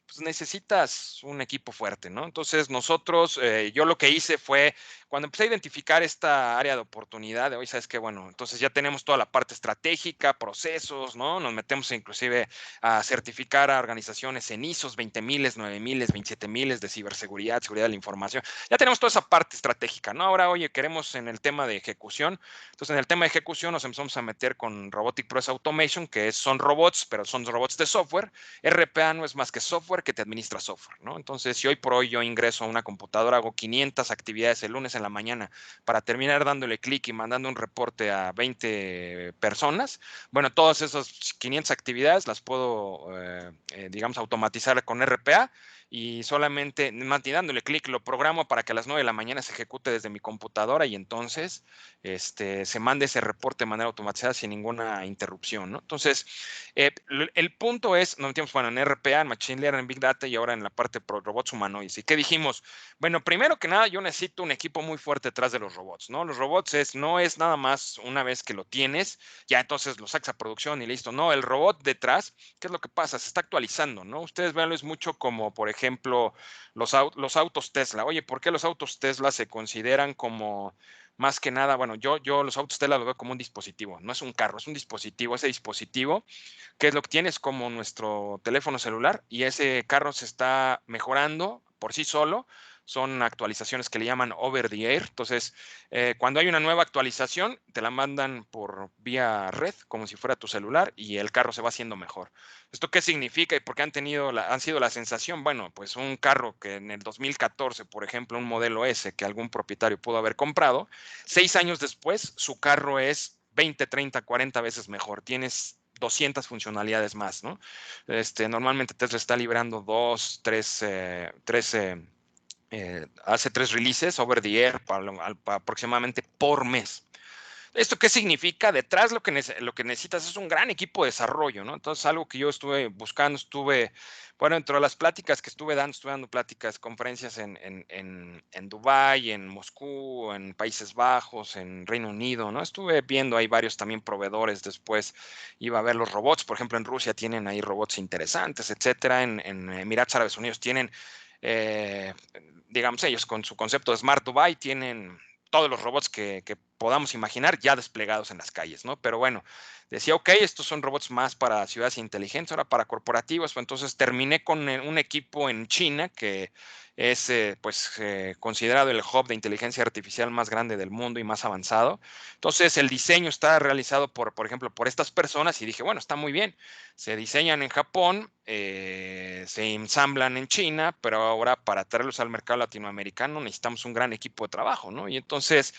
pues necesitas un equipo fuerte, ¿no? Entonces nosotros, yo lo que hice fue, cuando empecé a identificar esta área de oportunidad, de hoy, ¿sabes qué? Bueno, entonces ya tenemos toda la parte estratégica, procesos, ¿no? Nos metemos inclusive a certificar a organizaciones en ISOs 20,000, 9,000, 27,000 de ciberseguridad, seguridad de la información. Ya tenemos toda esa parte estratégica, ¿no? Ahora, oye, queremos en el tema de ejecución. Entonces, en el tema de ejecución nos empezamos a meter con Robotic Process Automation, que son robots, pero son robots de software. RPA no es más que software que te administra software, ¿no? Entonces, si hoy por hoy yo ingreso a una computadora, hago 500 actividades el lunes en la mañana para terminar dándole clic y mandando un reporte a 20 personas, bueno, todas esas 500 actividades las puedo, digamos, automatizar con RPA y solamente dándole clic lo programo para que a las 9 de la mañana se ejecute desde mi computadora y entonces se mande ese reporte de manera automatizada sin ninguna interrupción, ¿no? Entonces, el punto es, nos metimos, bueno, en RPA, en Machine Learning, en Big Data y ahora en la parte de robots humanoides. ¿Y qué dijimos? Bueno, primero que nada, yo necesito un equipo muy fuerte detrás de los robots, ¿no? Los robots no es nada más una vez que lo tienes, ya entonces lo sacas a producción y listo. No, el robot detrás, ¿qué es lo que pasa? Se está actualizando, ¿no? Ustedes veanlo, es mucho como, por ejemplo, los autos Tesla. Oye, ¿por qué los autos Tesla se consideran como más que nada? Bueno, yo los autos Tesla lo veo como un dispositivo, no es un carro, es un dispositivo. Ese dispositivo, ¿qué es lo que tiene? Es como nuestro teléfono celular y ese carro se está mejorando por sí solo. Son actualizaciones que le llaman over the air. Entonces, cuando hay una nueva actualización, te la mandan por vía red, como si fuera tu celular, y el carro se va haciendo mejor. ¿Esto qué significa y por qué han sido la sensación? Bueno, pues un carro que en el 2014, por ejemplo, un modelo S que algún propietario pudo haber comprado, 6 años después, su carro es 20, 30, 40 veces mejor. Tienes 200 funcionalidades más, ¿no? Normalmente Tesla está librando 2, 3, hace 3 releases over the air aproximadamente por mes. ¿Esto qué significa? Detrás lo que necesitas es un gran equipo de desarrollo, ¿no? Entonces, algo que yo estuve buscando, bueno, entre las pláticas que estuve dando pláticas, conferencias en Dubái, en Moscú, en Países Bajos, en Reino Unido, ¿no? Estuve viendo ahí varios también proveedores, después iba a ver los robots, por ejemplo, en Rusia tienen ahí robots interesantes, etcétera, en Emiratos Árabes Unidos tienen, eh, digamos, ellos con su concepto de Smart Dubai tienen todos los robots que podamos imaginar ya desplegados en las calles, ¿no? Pero bueno, decía, ok, estos son robots más para ciudades inteligentes, ahora para corporativos. Entonces terminé con un equipo en China que es considerado el hub de inteligencia artificial más grande del mundo y más avanzado. Entonces el diseño está realizado por ejemplo, por estas personas y dije, bueno, está muy bien. Se diseñan en Japón, se ensamblan en China, pero ahora para traerlos al mercado latinoamericano necesitamos un gran equipo de trabajo, ¿no? Y entonces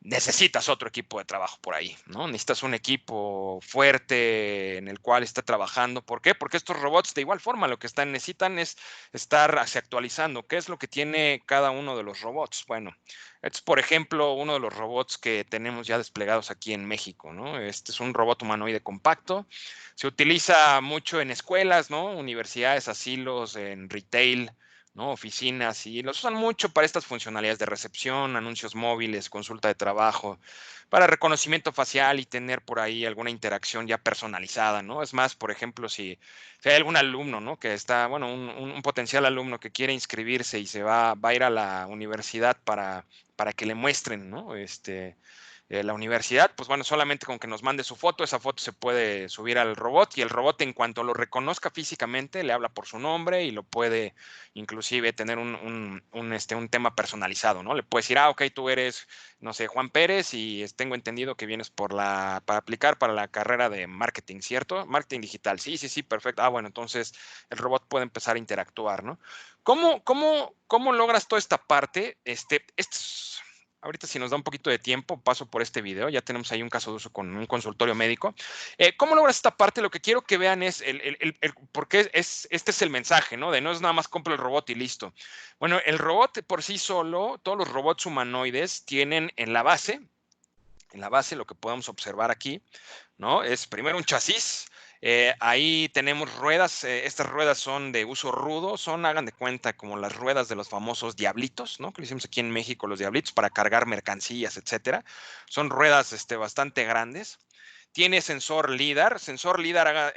necesitas otro equipo de trabajo por ahí, ¿no? Necesitas un equipo fuerte en el cual esté trabajando. ¿Por qué? Porque estos robots de igual forma lo que necesitan es estarse actualizando. ¿Qué es lo que tiene cada uno de los robots? Bueno, este es, por ejemplo, uno de los robots que tenemos ya desplegados aquí en México, ¿no? Este es un robot humanoide compacto. Se utiliza mucho en escuelas, ¿no? Universidades, asilos, en retail, ¿no? Oficinas, y los usan mucho para estas funcionalidades de recepción, anuncios móviles, consulta de trabajo, para reconocimiento facial y tener por ahí alguna interacción ya personalizada, ¿no? Es más, por ejemplo, si hay algún alumno, ¿no? Que está, bueno, un potencial alumno que quiere inscribirse y va a ir a la universidad para que le muestren, ¿no? La universidad, pues bueno, solamente con que nos mande su foto, esa foto se puede subir al robot y el robot en cuanto lo reconozca físicamente le habla por su nombre y lo puede inclusive tener un tema personalizado, ¿no? Le puedes decir, ok, tú eres, no sé, Juan Pérez y tengo entendido que vienes para aplicar para la carrera de marketing, ¿cierto? Marketing digital, sí, sí, sí, perfecto. Ah, bueno, entonces el robot puede empezar a interactuar, ¿no? ¿Cómo logras toda esta parte? Ahorita si nos da un poquito de tiempo, paso por este video. Ya tenemos ahí un caso de uso con un consultorio médico. ¿Cómo logras esta parte? Lo que quiero que vean es por qué este es el mensaje, ¿no? De no es nada más compro el robot y listo. Bueno, el robot por sí solo, todos los robots humanoides tienen en la base lo que podemos observar aquí, ¿no? Es primero un chasis. Ahí tenemos ruedas, estas ruedas son de uso rudo, hagan de cuenta, como las ruedas de los famosos diablitos, ¿no? Que lo hicimos aquí en México, los diablitos, para cargar mercancías, etcétera. Son ruedas bastante grandes. tiene sensor LIDAR. Sensor LIDAR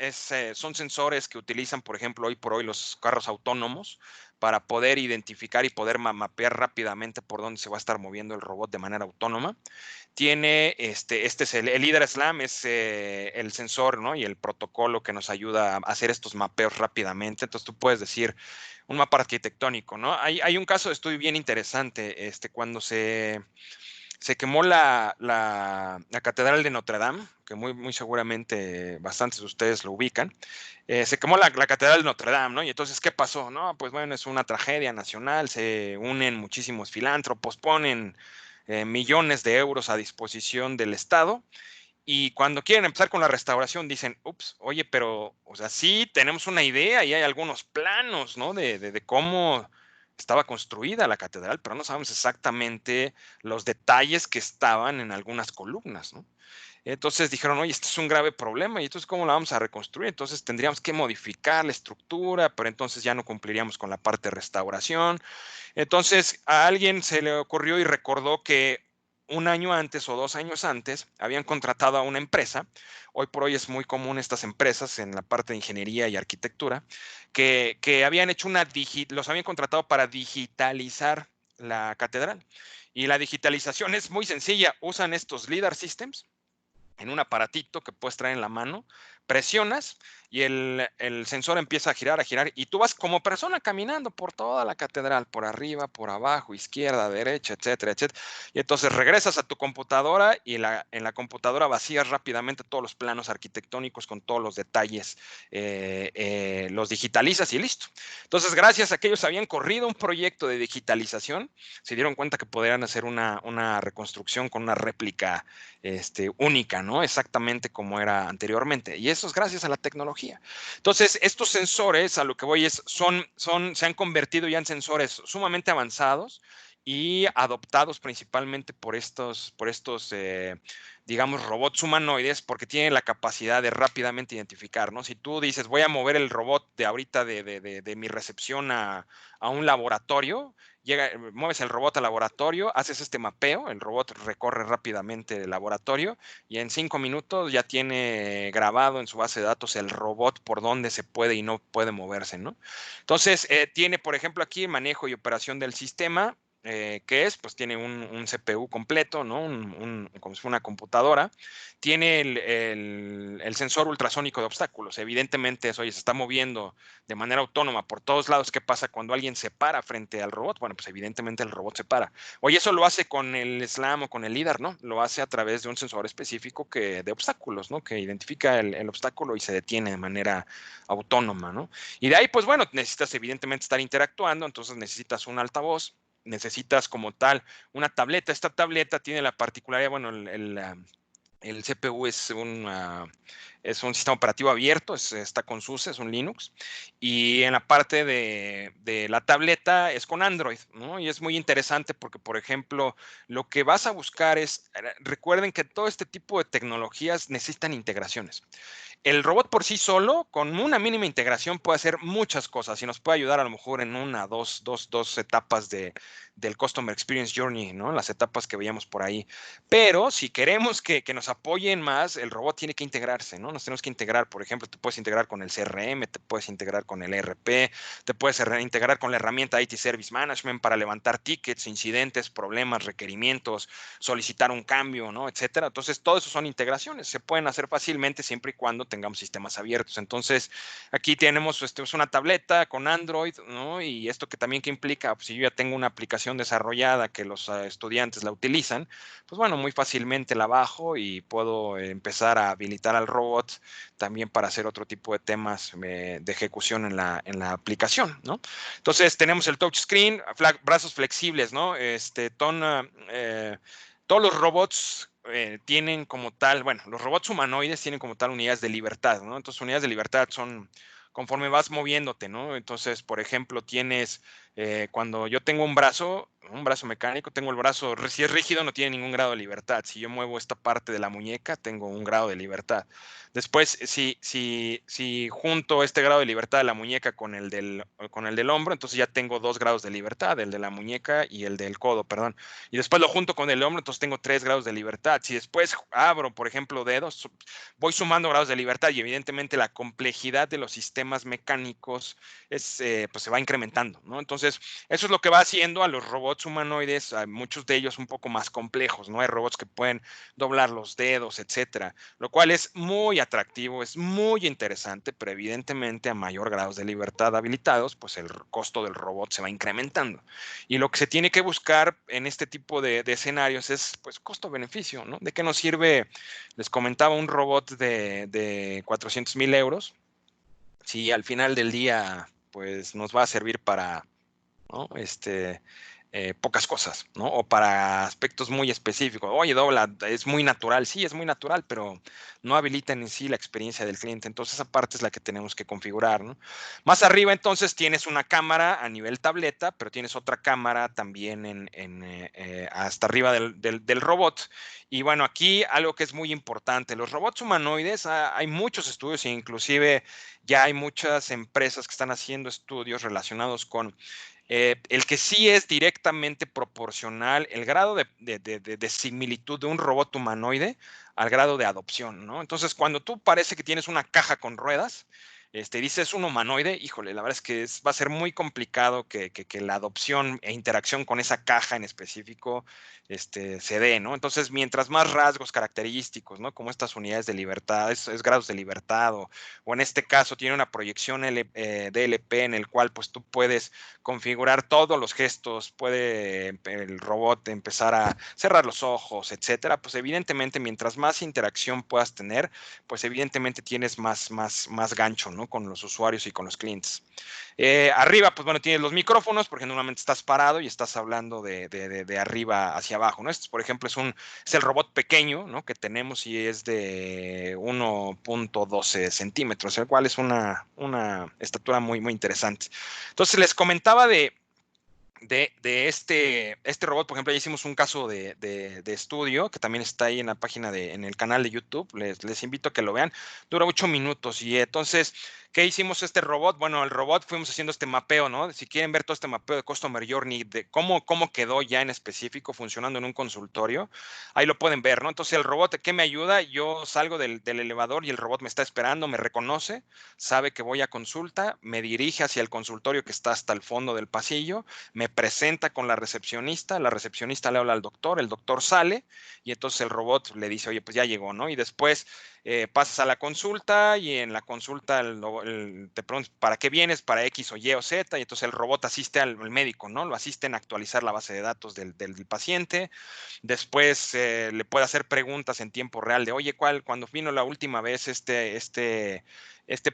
son sensores que utilizan, por ejemplo, hoy por hoy los carros autónomos para poder identificar y poder mapear rápidamente por dónde se va a estar moviendo el robot de manera autónoma. Tiene, este es el LIDAR SLAM, es el sensor, ¿no? Y el protocolo que nos ayuda a hacer estos mapeos rápidamente. Entonces tú puedes decir un mapa arquitectónico, ¿no? Hay un caso de estudio bien interesante, cuando se quemó la Catedral de Notre Dame, que muy seguramente bastantes de ustedes lo ubican. Se quemó la Catedral de Notre Dame, ¿no? Y entonces, ¿qué pasó? No, pues bueno, es una tragedia nacional, se unen muchísimos filántropos, ponen millones de euros a disposición del Estado, y cuando quieren empezar con la restauración dicen, ups, oye, pero, o sea, sí tenemos una idea y hay algunos planos, ¿no? De cómo estaba construida la catedral, pero no sabemos exactamente los detalles que estaban en algunas columnas, ¿no? Entonces dijeron, oye, esto es un grave problema, y entonces, ¿cómo la vamos a reconstruir? Entonces tendríamos que modificar la estructura, pero entonces ya no cumpliríamos con la parte de restauración. Entonces a alguien se le ocurrió y recordó que un año antes o 2 años antes habían contratado a una empresa. Hoy por hoy es muy común estas empresas en la parte de ingeniería y arquitectura, que habían hecho los habían contratado para digitalizar la catedral. Y la digitalización es muy sencilla. Usan estos LIDAR systems en un aparatito que puedes traer en la mano, presionas y el sensor empieza a girar, y tú vas como persona caminando por toda la catedral, por arriba, por abajo, izquierda, derecha, etcétera, etcétera. Y entonces regresas a tu computadora y en la computadora vacías rápidamente todos los planos arquitectónicos con todos los detalles, los digitalizas y listo. Entonces, gracias a que ellos habían corrido un proyecto de digitalización, se dieron cuenta que podrían hacer una reconstrucción con una réplica única, ¿no? Exactamente como era anteriormente. Y eso es gracias a la tecnología. Entonces, estos sensores, a lo que voy es, se han convertido ya en sensores sumamente avanzados y adoptados principalmente por estos digamos, robots humanoides, porque tienen la capacidad de rápidamente identificar, ¿no? Si tú dices, voy a mover el robot de ahorita de mi recepción a un laboratorio, mueves el robot al laboratorio, haces este mapeo, el robot recorre rápidamente el laboratorio y en 5 minutos ya tiene grabado en su base de datos el robot por dónde se puede y no puede moverse, ¿no? Entonces, tiene, por ejemplo, aquí manejo y operación del sistema. Pues tiene un CPU completo, ¿no? Como si fuera una computadora. Tiene el sensor ultrasónico de obstáculos. Evidentemente, eso, oye, se está moviendo de manera autónoma por todos lados. ¿Qué pasa cuando alguien se para frente al robot? Bueno, pues evidentemente el robot se para. Oye, eso lo hace con el SLAM o con el LIDAR, ¿no? Lo hace a través de un sensor específico de obstáculos, ¿no? Que identifica el obstáculo y se detiene de manera autónoma, ¿no? Y de ahí, pues bueno, necesitas evidentemente estar interactuando, entonces necesitas un altavoz, necesitas como tal una tableta. Esta tableta tiene la particularidad, bueno, el CPU es un sistema operativo abierto, está con SUSE, es un Linux, y en la parte de la tableta es con Android, ¿no? Y es muy interesante porque, por ejemplo, lo que vas a buscar recuerden que todo este tipo de tecnologías necesitan integraciones. El robot por sí solo, con una mínima integración, puede hacer muchas cosas y nos puede ayudar a lo mejor en dos etapas del Customer Experience Journey, ¿no? Las etapas que veíamos por ahí. Pero si queremos que nos apoyen más, el robot tiene que integrarse, ¿no? Nos tenemos que integrar, por ejemplo, te puedes integrar con el CRM, te puedes integrar con el ERP, te puedes integrar con la herramienta IT Service Management para levantar tickets, incidentes, problemas, requerimientos, solicitar un cambio, ¿no? Etcétera. Entonces, todo eso son integraciones. Se pueden hacer fácilmente siempre y cuando tengamos sistemas abiertos. Entonces, aquí tenemos es una tableta con Android, ¿no? Y esto que también que implica, pues, si yo ya tengo una aplicación desarrollada que los estudiantes la utilizan, pues bueno, muy fácilmente la bajo y puedo empezar a habilitar al robot también para hacer otro tipo de temas de ejecución en la aplicación, ¿no? Entonces, tenemos el touchscreen, brazos flexibles, ¿no? Todos los robots tienen como tal, bueno, los robots humanoides tienen como tal unidades de libertad, ¿no? Entonces, unidades de libertad son conforme vas moviéndote, ¿no? Entonces, por ejemplo, tienes Cuando yo tengo un brazo mecánico, tengo el brazo, si es rígido, no tiene ningún grado de libertad. Si yo muevo esta parte de la muñeca, tengo un grado de libertad. Después, si junto este grado de libertad de la muñeca con el del hombro, entonces ya tengo 2 grados de libertad, el de la muñeca y el del codo, perdón. Y después lo junto con el hombro, entonces tengo 3 grados de libertad. Si después abro, por ejemplo, dedos, voy sumando grados de libertad y evidentemente la complejidad de los sistemas mecánicos pues se va incrementando, ¿no? Entonces, eso es lo que va haciendo a los robots humanoides, a muchos de ellos un poco más complejos, ¿no? Hay robots que pueden doblar los dedos, etcétera, lo cual es muy atractivo, es muy interesante, pero evidentemente a mayor grados de libertad habilitados, pues el costo del robot se va incrementando. Y lo que se tiene que buscar en este tipo de escenarios es, pues, costo-beneficio, ¿no? ¿De qué nos sirve? Les comentaba un robot de 400,000 euros, si al final del día, pues, nos va a servir para, ¿no? Pocas cosas, ¿no? O para aspectos muy específicos. Oye, dobla, es muy natural. Sí, es muy natural, pero no habilita en sí la experiencia del cliente. Entonces, esa parte es la que tenemos que configurar, ¿no? Más arriba, entonces, tienes una cámara a nivel tableta, pero tienes otra cámara también hasta arriba del robot. Y bueno, aquí algo que es muy importante, los robots humanoides, hay muchos estudios e inclusive ya hay muchas empresas que están haciendo estudios relacionados con el que sí es directamente proporcional el grado de similitud de un robot humanoide al grado de adopción, ¿no? Entonces, cuando tú parece que tienes una caja con ruedas, dices un humanoide, híjole, la verdad es que va a ser muy complicado que la adopción e interacción con esa caja en específico se dé, ¿no? Entonces, mientras más rasgos característicos, ¿no? Como estas unidades de libertad, es grados de libertad, o en este caso tiene una proyección DLP en el cual pues tú puedes configurar todos los gestos, puede el robot empezar a cerrar los ojos, etcétera, pues evidentemente mientras más interacción puedas tener, pues evidentemente tienes más gancho, ¿no? Con los usuarios y con los clientes. Arriba, pues bueno, tienes los micrófonos, porque normalmente estás parado y estás hablando de arriba hacia abajo, ¿no? Este, por ejemplo, es el robot pequeño, ¿no? Que tenemos y es de 1.12 centímetros, el cual es una estatura muy, muy interesante. Entonces, les comentaba de este robot, por ejemplo, ya hicimos un caso de estudio que también está ahí en la página en el canal de YouTube. Les invito a que lo vean. Dura 8 minutos. Y entonces, ¿qué hicimos este robot? Bueno, el robot fuimos haciendo este mapeo, ¿no? Si quieren ver todo este mapeo de Customer Journey, de cómo quedó ya en específico funcionando en un consultorio, ahí lo pueden ver, ¿no? Entonces, el robot, ¿qué me ayuda? Yo salgo del elevador y el robot me está esperando, me reconoce, sabe que voy a consulta, me dirige hacia el consultorio que está hasta el fondo del pasillo, me presenta con la recepcionista le habla al doctor, el doctor sale y entonces el robot le dice, oye, pues ya llegó, ¿no? Y después pasas a la consulta y en la consulta te preguntas, ¿para qué vienes? ¿Para X o Y o Z? Y entonces el robot asiste al médico, ¿no? Lo asiste en actualizar la base de datos del paciente. Después le puede hacer preguntas en tiempo real de, oye, cuando vino la última vez este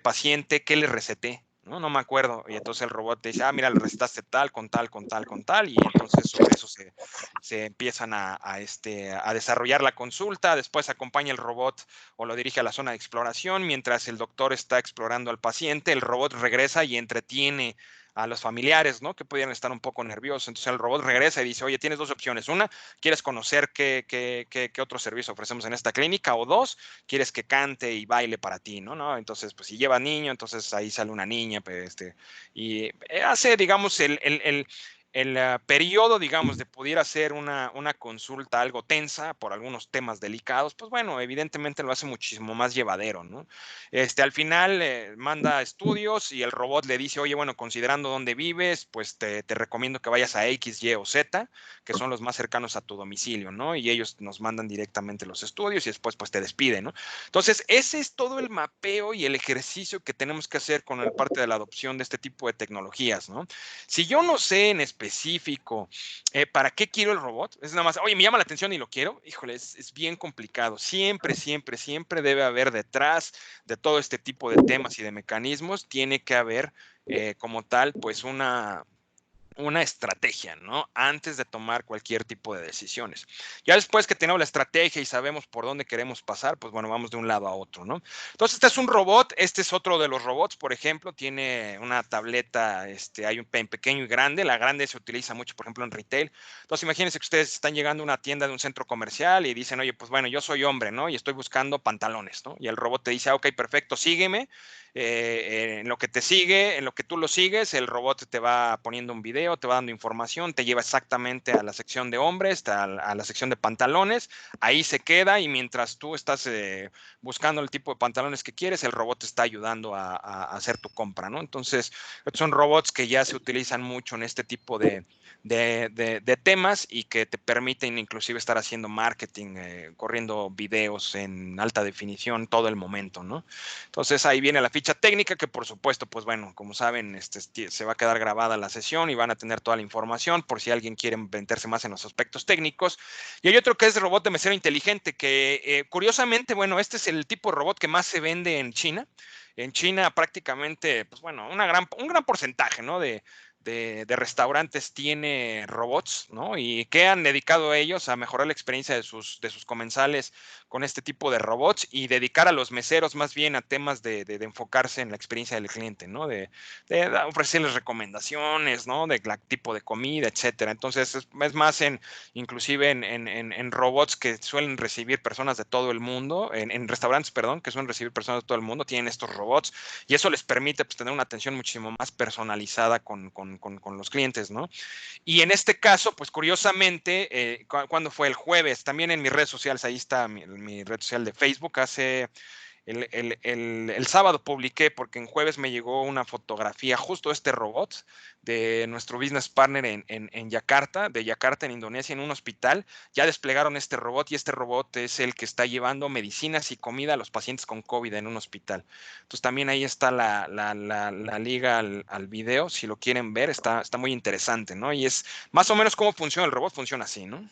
paciente, ¿qué le receté? No me acuerdo. Y entonces el robot te dice, mira, le recetaste tal, con tal, con tal, con tal. Y entonces sobre eso se empiezan a desarrollar la consulta. Después acompaña el robot o lo dirige a la zona de exploración. Mientras el doctor está explorando al paciente, el robot regresa y entretiene a los familiares, ¿no? Que pudieran estar un poco nerviosos. Entonces el robot regresa y dice, oye, tienes 2 opciones. Una, ¿quieres conocer qué otro servicio ofrecemos en esta clínica? O 2, ¿quieres que cante y baile para ti? ¿No? Entonces, pues si lleva niño, entonces ahí sale una niña, pues, y hace, digamos, el periodo, digamos, de pudiera ser una consulta algo tensa por algunos temas delicados, pues bueno, evidentemente lo hace muchísimo más llevadero, ¿no? Al final manda estudios y el robot le dice, oye, bueno, considerando dónde vives, pues te recomiendo que vayas a X, Y o Z, que son los más cercanos a tu domicilio, ¿no? Y ellos nos mandan directamente los estudios y después pues te despiden, ¿no? Entonces, ese es todo el mapeo y el ejercicio que tenemos que hacer con la parte de la adopción de este tipo de tecnologías, ¿no? Si yo no sé en específico para qué quiero el robot, es nada más, oye, me llama la atención y lo quiero, híjole, es bien complicado. Siempre, siempre, siempre debe haber detrás de todo este tipo de temas y de mecanismos, tiene que haber como tal, pues una estrategia, ¿no? Antes de tomar cualquier tipo de decisiones. Ya después que tenemos la estrategia y sabemos por dónde queremos pasar, pues bueno, vamos de un lado a otro, ¿no? Entonces, este es un robot, este es otro de los robots, por ejemplo, tiene una tableta, hay un pequeño y grande, la grande se utiliza mucho, por ejemplo, en retail. Entonces, imagínense que ustedes están llegando a una tienda de un centro comercial y dicen, oye, pues bueno, yo soy hombre, ¿no? Y estoy buscando pantalones, ¿no? Y el robot te dice, ok, perfecto, sígueme. En lo que te sigue, en lo que tú lo sigues, el robot te va poniendo un video, te va dando información, te lleva exactamente a la sección de hombres, a la sección de pantalones, ahí se queda y mientras tú estás buscando el tipo de pantalones que quieres, el robot te está ayudando a hacer tu compra, ¿no? Entonces, son robots que ya se utilizan mucho en este tipo de temas y que te permiten inclusive estar haciendo marketing, corriendo videos en alta definición todo el momento, ¿no? Entonces ahí viene la ficha técnica que por supuesto, pues bueno, como saben, se va a quedar grabada la sesión y van a tener toda la información por si alguien quiere meterse más en los aspectos técnicos. Y hay otro que es el robot de mesero inteligente, que curiosamente, bueno, este es el tipo de robot que más se vende en China. En China prácticamente, pues bueno, un gran porcentaje, ¿no? De restaurantes tiene robots, ¿no? Y que han dedicado a ellos a mejorar la experiencia de sus comensales con este tipo de robots y dedicar a los meseros más bien a temas de enfocarse en la experiencia del cliente, ¿no? De ofrecerles recomendaciones, ¿no? De tipo de comida, etcétera. Entonces, es más inclusive en robots que suelen recibir personas de todo el mundo, en restaurantes, perdón, que suelen recibir personas de todo el mundo, tienen estos robots y eso les permite pues, tener una atención muchísimo más personalizada con los clientes, ¿no? Y en este caso, pues curiosamente, cuando fue el jueves, también en mis redes sociales, ahí está mi red social de Facebook, hace el sábado publiqué, porque en jueves me llegó una fotografía justo de este robot de nuestro business partner en Yakarta, de Yakarta en Indonesia, en un hospital. Ya desplegaron este robot y este robot es el que está llevando medicinas y comida a los pacientes con COVID en un hospital. Entonces también ahí está la liga al video, si lo quieren ver, está muy interesante, ¿no? Y es más o menos cómo funciona el robot, funciona así, ¿no?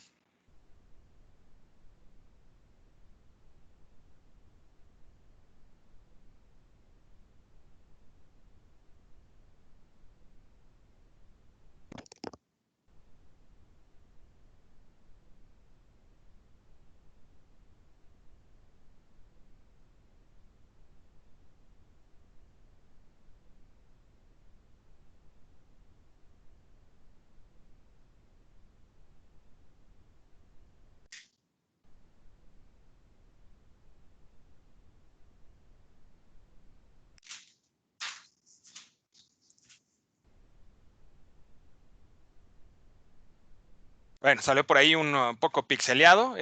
Bueno, salió por ahí un poco pixeleado,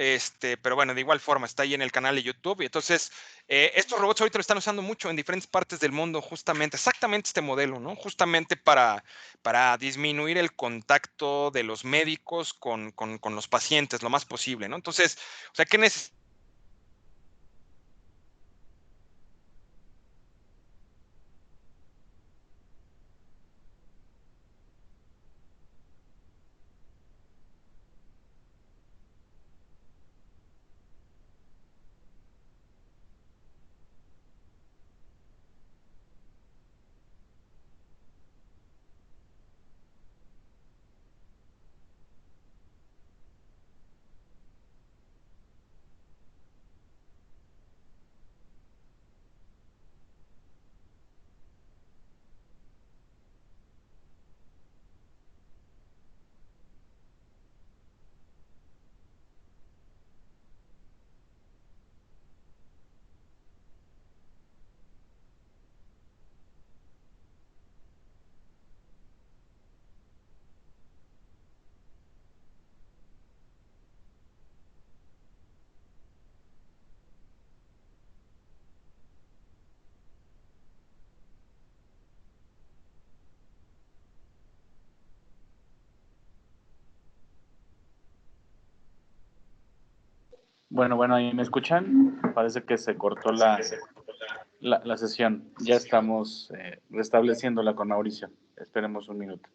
pero bueno, de igual forma está ahí en el canal de YouTube. Y entonces, estos robots ahorita lo están usando mucho en diferentes partes del mundo, justamente, exactamente este modelo, ¿no? Justamente para disminuir el contacto de los médicos con los pacientes lo más posible, ¿no? Entonces, o sea, ¿qué necesitamos? Bueno, ahí me escuchan. Parece que se cortó la sesión. Ya estamos restableciéndola con Mauricio. Esperemos un minuto.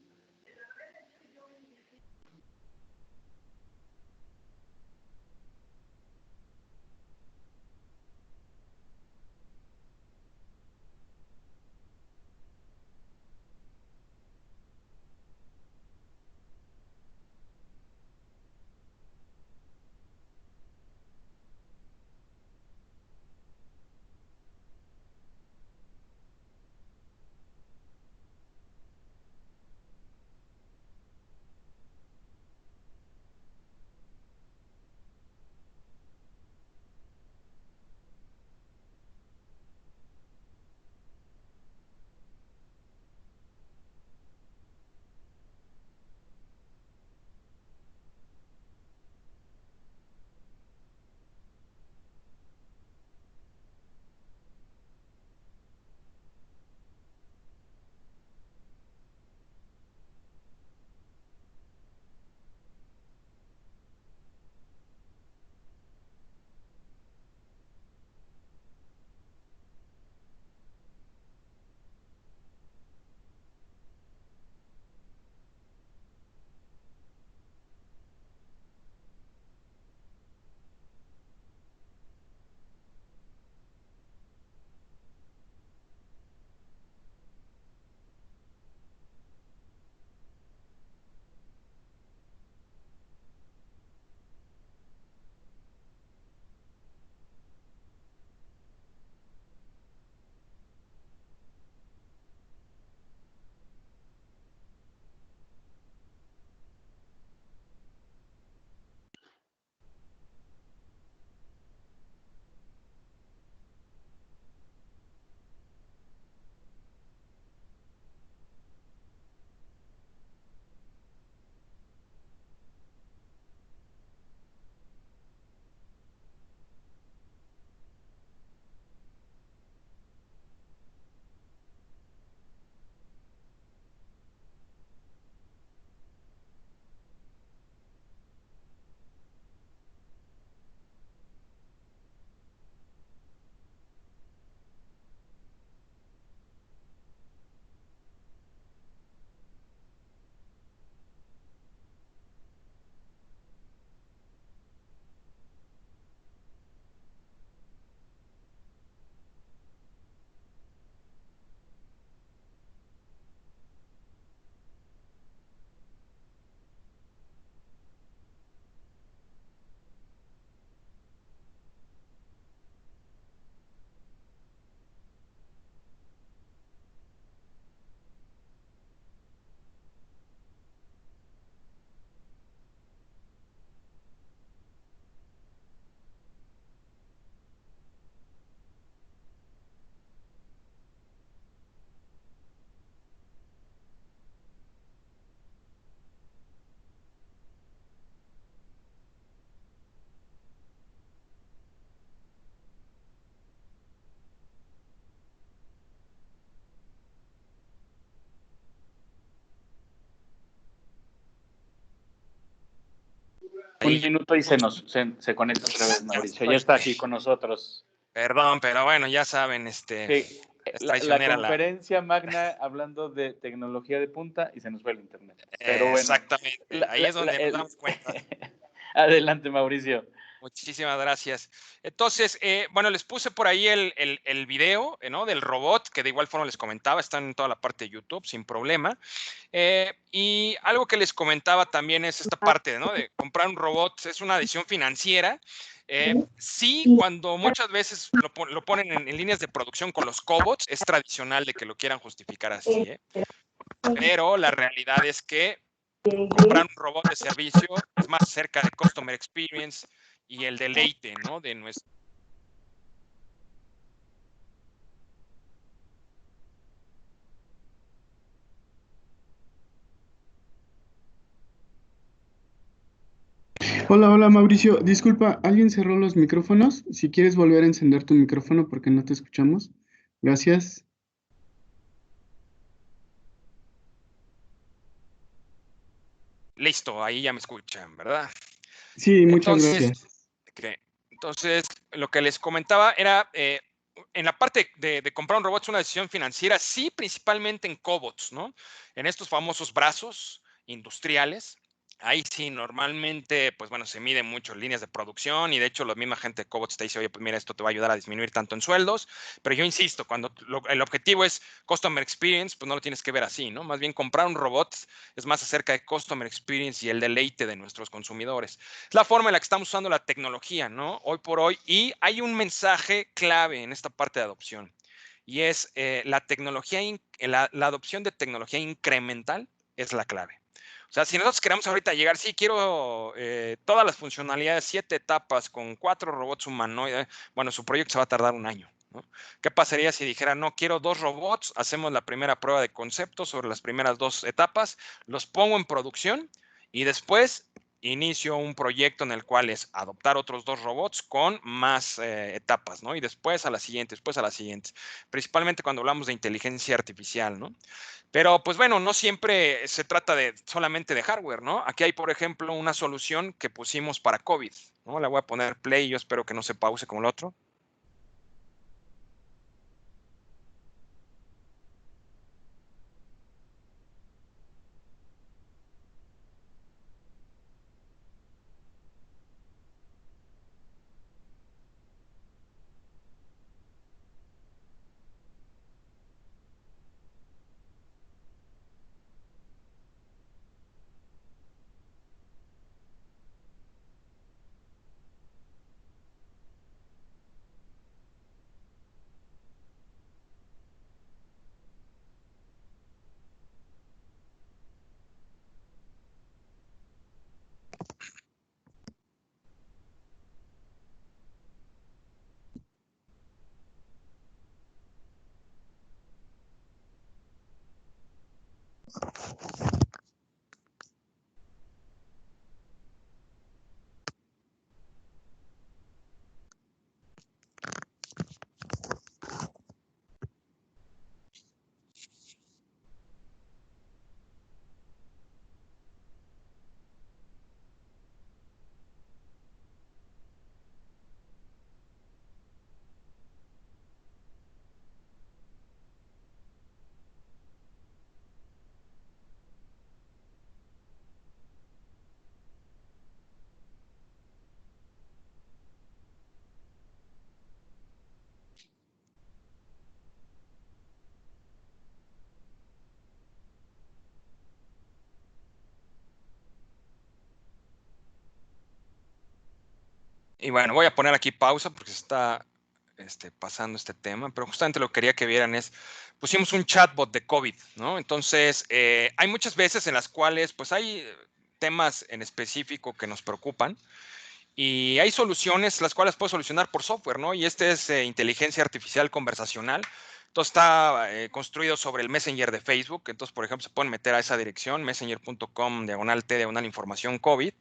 Un minuto y se conecta otra vez, Mauricio. Ya está aquí con nosotros. Perdón, pero bueno, ya saben, Sí, es la traicionera conferencia magna hablando de tecnología de punta y se nos fue el internet. Pero bueno. Exactamente, ahí es donde nos damos cuenta. Adelante, Mauricio. Muchísimas gracias. Entonces, bueno, les puse por ahí el video, ¿no? Del robot, que de igual forma les comentaba, está en toda la parte de YouTube, sin problema. Y algo que les comentaba también es esta parte, ¿no? De comprar un robot, es una decisión financiera. Sí, cuando muchas veces lo ponen en líneas de producción con los cobots, es tradicional de que lo quieran justificar así, ¿eh? Pero la realidad es que comprar un robot de servicio es más cerca de customer experience y el deleite, ¿no? De nuestro. Hola, hola Mauricio. Disculpa, ¿alguien cerró los micrófonos? Si quieres volver a encender tu micrófono porque no te escuchamos. Gracias. Listo, ahí ya me escuchan, ¿verdad? Sí, muchas Entonces, gracias. entonces lo que les comentaba era, en la parte de comprar un robot es una decisión financiera, sí, principalmente en cobots, ¿no? En estos famosos brazos industriales. Ahí sí, normalmente, pues bueno, se mide mucho líneas de producción y de hecho la misma gente de Cobots te dice, oye, pues mira, esto te va a ayudar a disminuir tanto en sueldos, pero yo insisto, cuando el objetivo es Customer Experience, pues no lo tienes que ver así, ¿no? Más bien comprar un robot es más acerca de Customer Experience y el deleite de nuestros consumidores. Es la forma en la que estamos usando la tecnología, ¿no? Hoy por hoy, y hay un mensaje clave en esta parte de adopción y es la tecnología, la adopción de tecnología incremental es la clave. O sea, si nosotros queremos ahorita llegar, sí, quiero todas las funcionalidades, 7 etapas con 4 robots humanoides, bueno, su proyecto se va a tardar un año, ¿no? ¿Qué pasaría si dijera, no, quiero 2 robots, hacemos la primera prueba de concepto sobre las primeras 2 etapas, los pongo en producción y después inicio un proyecto en el cual es adoptar otros 2 robots con más etapas, ¿no? Y después a la siguiente, después a la siguiente. Principalmente cuando hablamos de inteligencia artificial, ¿no? Pero pues bueno, no siempre se trata de solamente de hardware, ¿no? Aquí hay, por ejemplo, una solución que pusimos para COVID, ¿no? La voy a poner play, yo espero que no se pause como el otro. Y bueno, voy a poner aquí pausa porque se está pasando este tema, pero justamente lo que quería que vieran es, pusimos un chatbot de COVID, ¿no? Entonces, hay muchas veces en las cuales, pues hay temas en específico que nos preocupan y hay soluciones las cuales puedo solucionar por software, ¿no? Y este es inteligencia artificial conversacional. Entonces está construido sobre el Messenger de Facebook. Entonces, por ejemplo, se pueden meter a esa dirección, messenger.com/t/información COVID.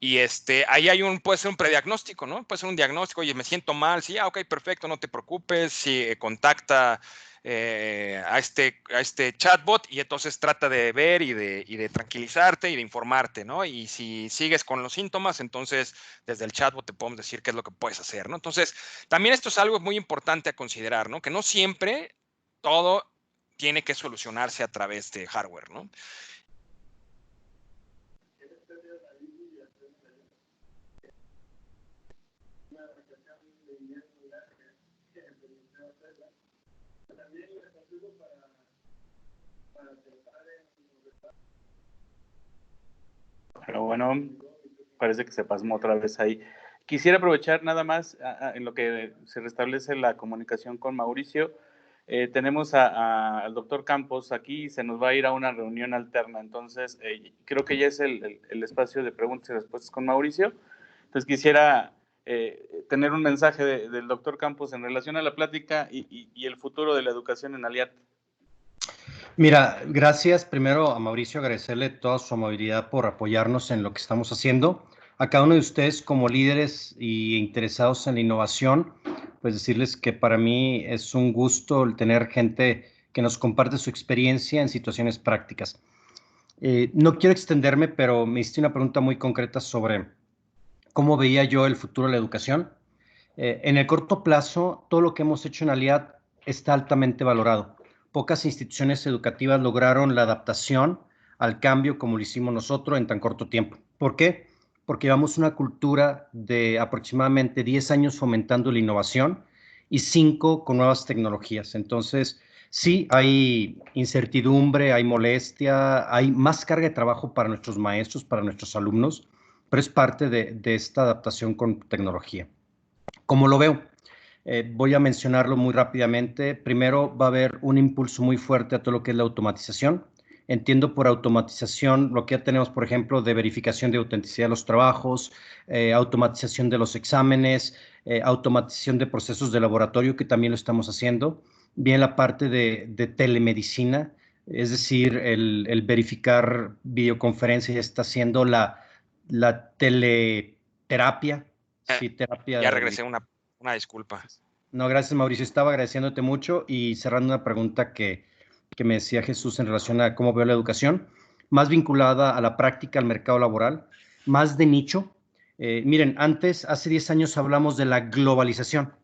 Y ahí puede ser un prediagnóstico, ¿no? Puede ser un diagnóstico, oye, me siento mal, sí, ok, perfecto, no te preocupes, sí, contacta a este chatbot, y entonces trata de ver y de tranquilizarte y de informarte, ¿no? Y si sigues con los síntomas, entonces desde el chatbot te podemos decir qué es lo que puedes hacer, ¿no? Entonces, también esto es algo muy importante a considerar, ¿no? Que no siempre todo tiene que solucionarse a través de hardware, ¿no? Pero bueno, parece que se pasmó otra vez ahí. Quisiera aprovechar nada más en lo que se restablece la comunicación con Mauricio. Tenemos al doctor Campos aquí y se nos va a ir a una reunión alterna. Entonces, creo que ya es el espacio de preguntas y respuestas con Mauricio. Entonces, quisiera tener un mensaje del doctor Campos en relación a la plática y el futuro de la educación en Aliat. Mira, gracias primero a Mauricio, agradecerle toda su amabilidad por apoyarnos en lo que estamos haciendo. A cada uno de ustedes como líderes y interesados en la innovación, pues decirles que para mí es un gusto el tener gente que nos comparte su experiencia en situaciones prácticas. No quiero extenderme, pero me hiciste una pregunta muy concreta sobre cómo veía yo el futuro de la educación. En el corto plazo, todo lo que hemos hecho en Aliat está altamente valorado. Pocas instituciones educativas lograron la adaptación al cambio como lo hicimos nosotros en tan corto tiempo. ¿Por qué? Porque llevamos una cultura de aproximadamente 10 años fomentando la innovación y 5 con nuevas tecnologías. Entonces, sí, hay incertidumbre, hay molestia, hay más carga de trabajo para nuestros maestros, para nuestros alumnos, pero es parte de esta adaptación con tecnología. ¿Cómo lo veo? Voy a mencionarlo muy rápidamente. Primero, va a haber un impulso muy fuerte a todo lo que es la automatización. Entiendo por automatización lo que ya tenemos, por ejemplo, de verificación de autenticidad de los trabajos, automatización de los exámenes, automatización de procesos de laboratorio, que también lo estamos haciendo. Bien la parte de telemedicina, es decir, el verificar videoconferencia, ya está haciendo la teleterapia. Sí, terapia. Ya regresé, una disculpa. No, gracias, Mauricio. Estaba agradeciéndote mucho y cerrando una pregunta que me decía Jesús en relación a cómo veo la educación, más vinculada a la práctica, al mercado laboral, más de nicho. Miren, hace 10 años hablamos de la globalización.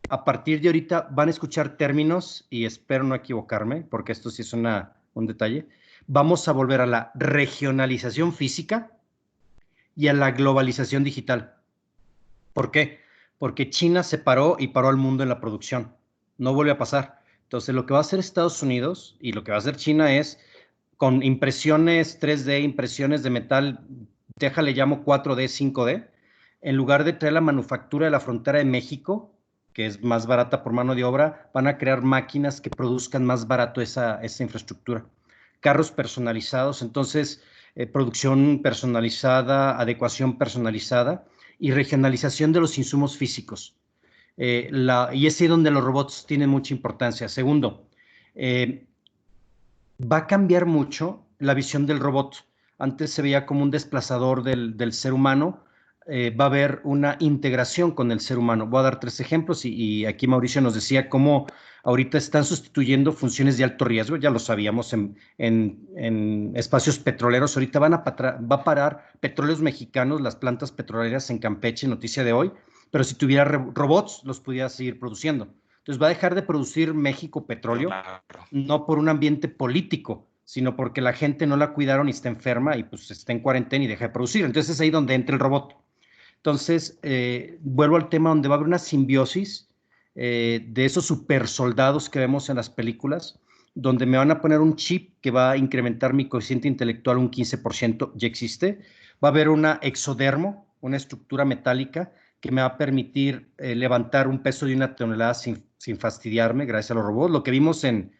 A partir de ahorita van a escuchar términos, y espero no equivocarme, porque esto sí es un detalle. Vamos a volver a la regionalización física y a la globalización digital. ¿Por qué? Porque China se paró y paró al mundo en la producción. No vuelve a pasar. Entonces, lo que va a hacer Estados Unidos y lo que va a hacer China es, con impresiones 3D, impresiones de metal, déjale llamo 4D, 5D, en lugar de traer la manufactura de la frontera de México, que es más barata por mano de obra, van a crear máquinas que produzcan más barato esa infraestructura. Carros personalizados, entonces, producción personalizada, adecuación personalizada y regionalización de los insumos físicos. Y es ahí donde los robots tienen mucha importancia. Segundo, va a cambiar mucho la visión del robot. Antes se veía como un desplazador del ser humano. Va a haber una integración con el ser humano. Voy a dar 3 ejemplos y aquí Mauricio nos decía cómo ahorita están sustituyendo funciones de alto riesgo. Ya lo sabíamos en espacios petroleros. Ahorita va a parar Petróleos Mexicanos, las plantas petroleras en Campeche, noticia de hoy, pero si tuviera robots los pudiera seguir produciendo. Entonces va a dejar de producir México petróleo, claro, no por un ambiente político, sino porque la gente no la cuidaron y está enferma y pues está en cuarentena y deja de producir. Entonces es ahí donde entra el robot. Entonces, vuelvo al tema donde va a haber una simbiosis de esos super soldados que vemos en las películas, donde me van a poner un chip que va a incrementar mi coeficiente intelectual un 15%, ya existe. Va a haber una exodermo, una estructura metálica que me va a permitir levantar un peso de 1 tonelada sin fastidiarme, gracias a los robots. Lo que vimos en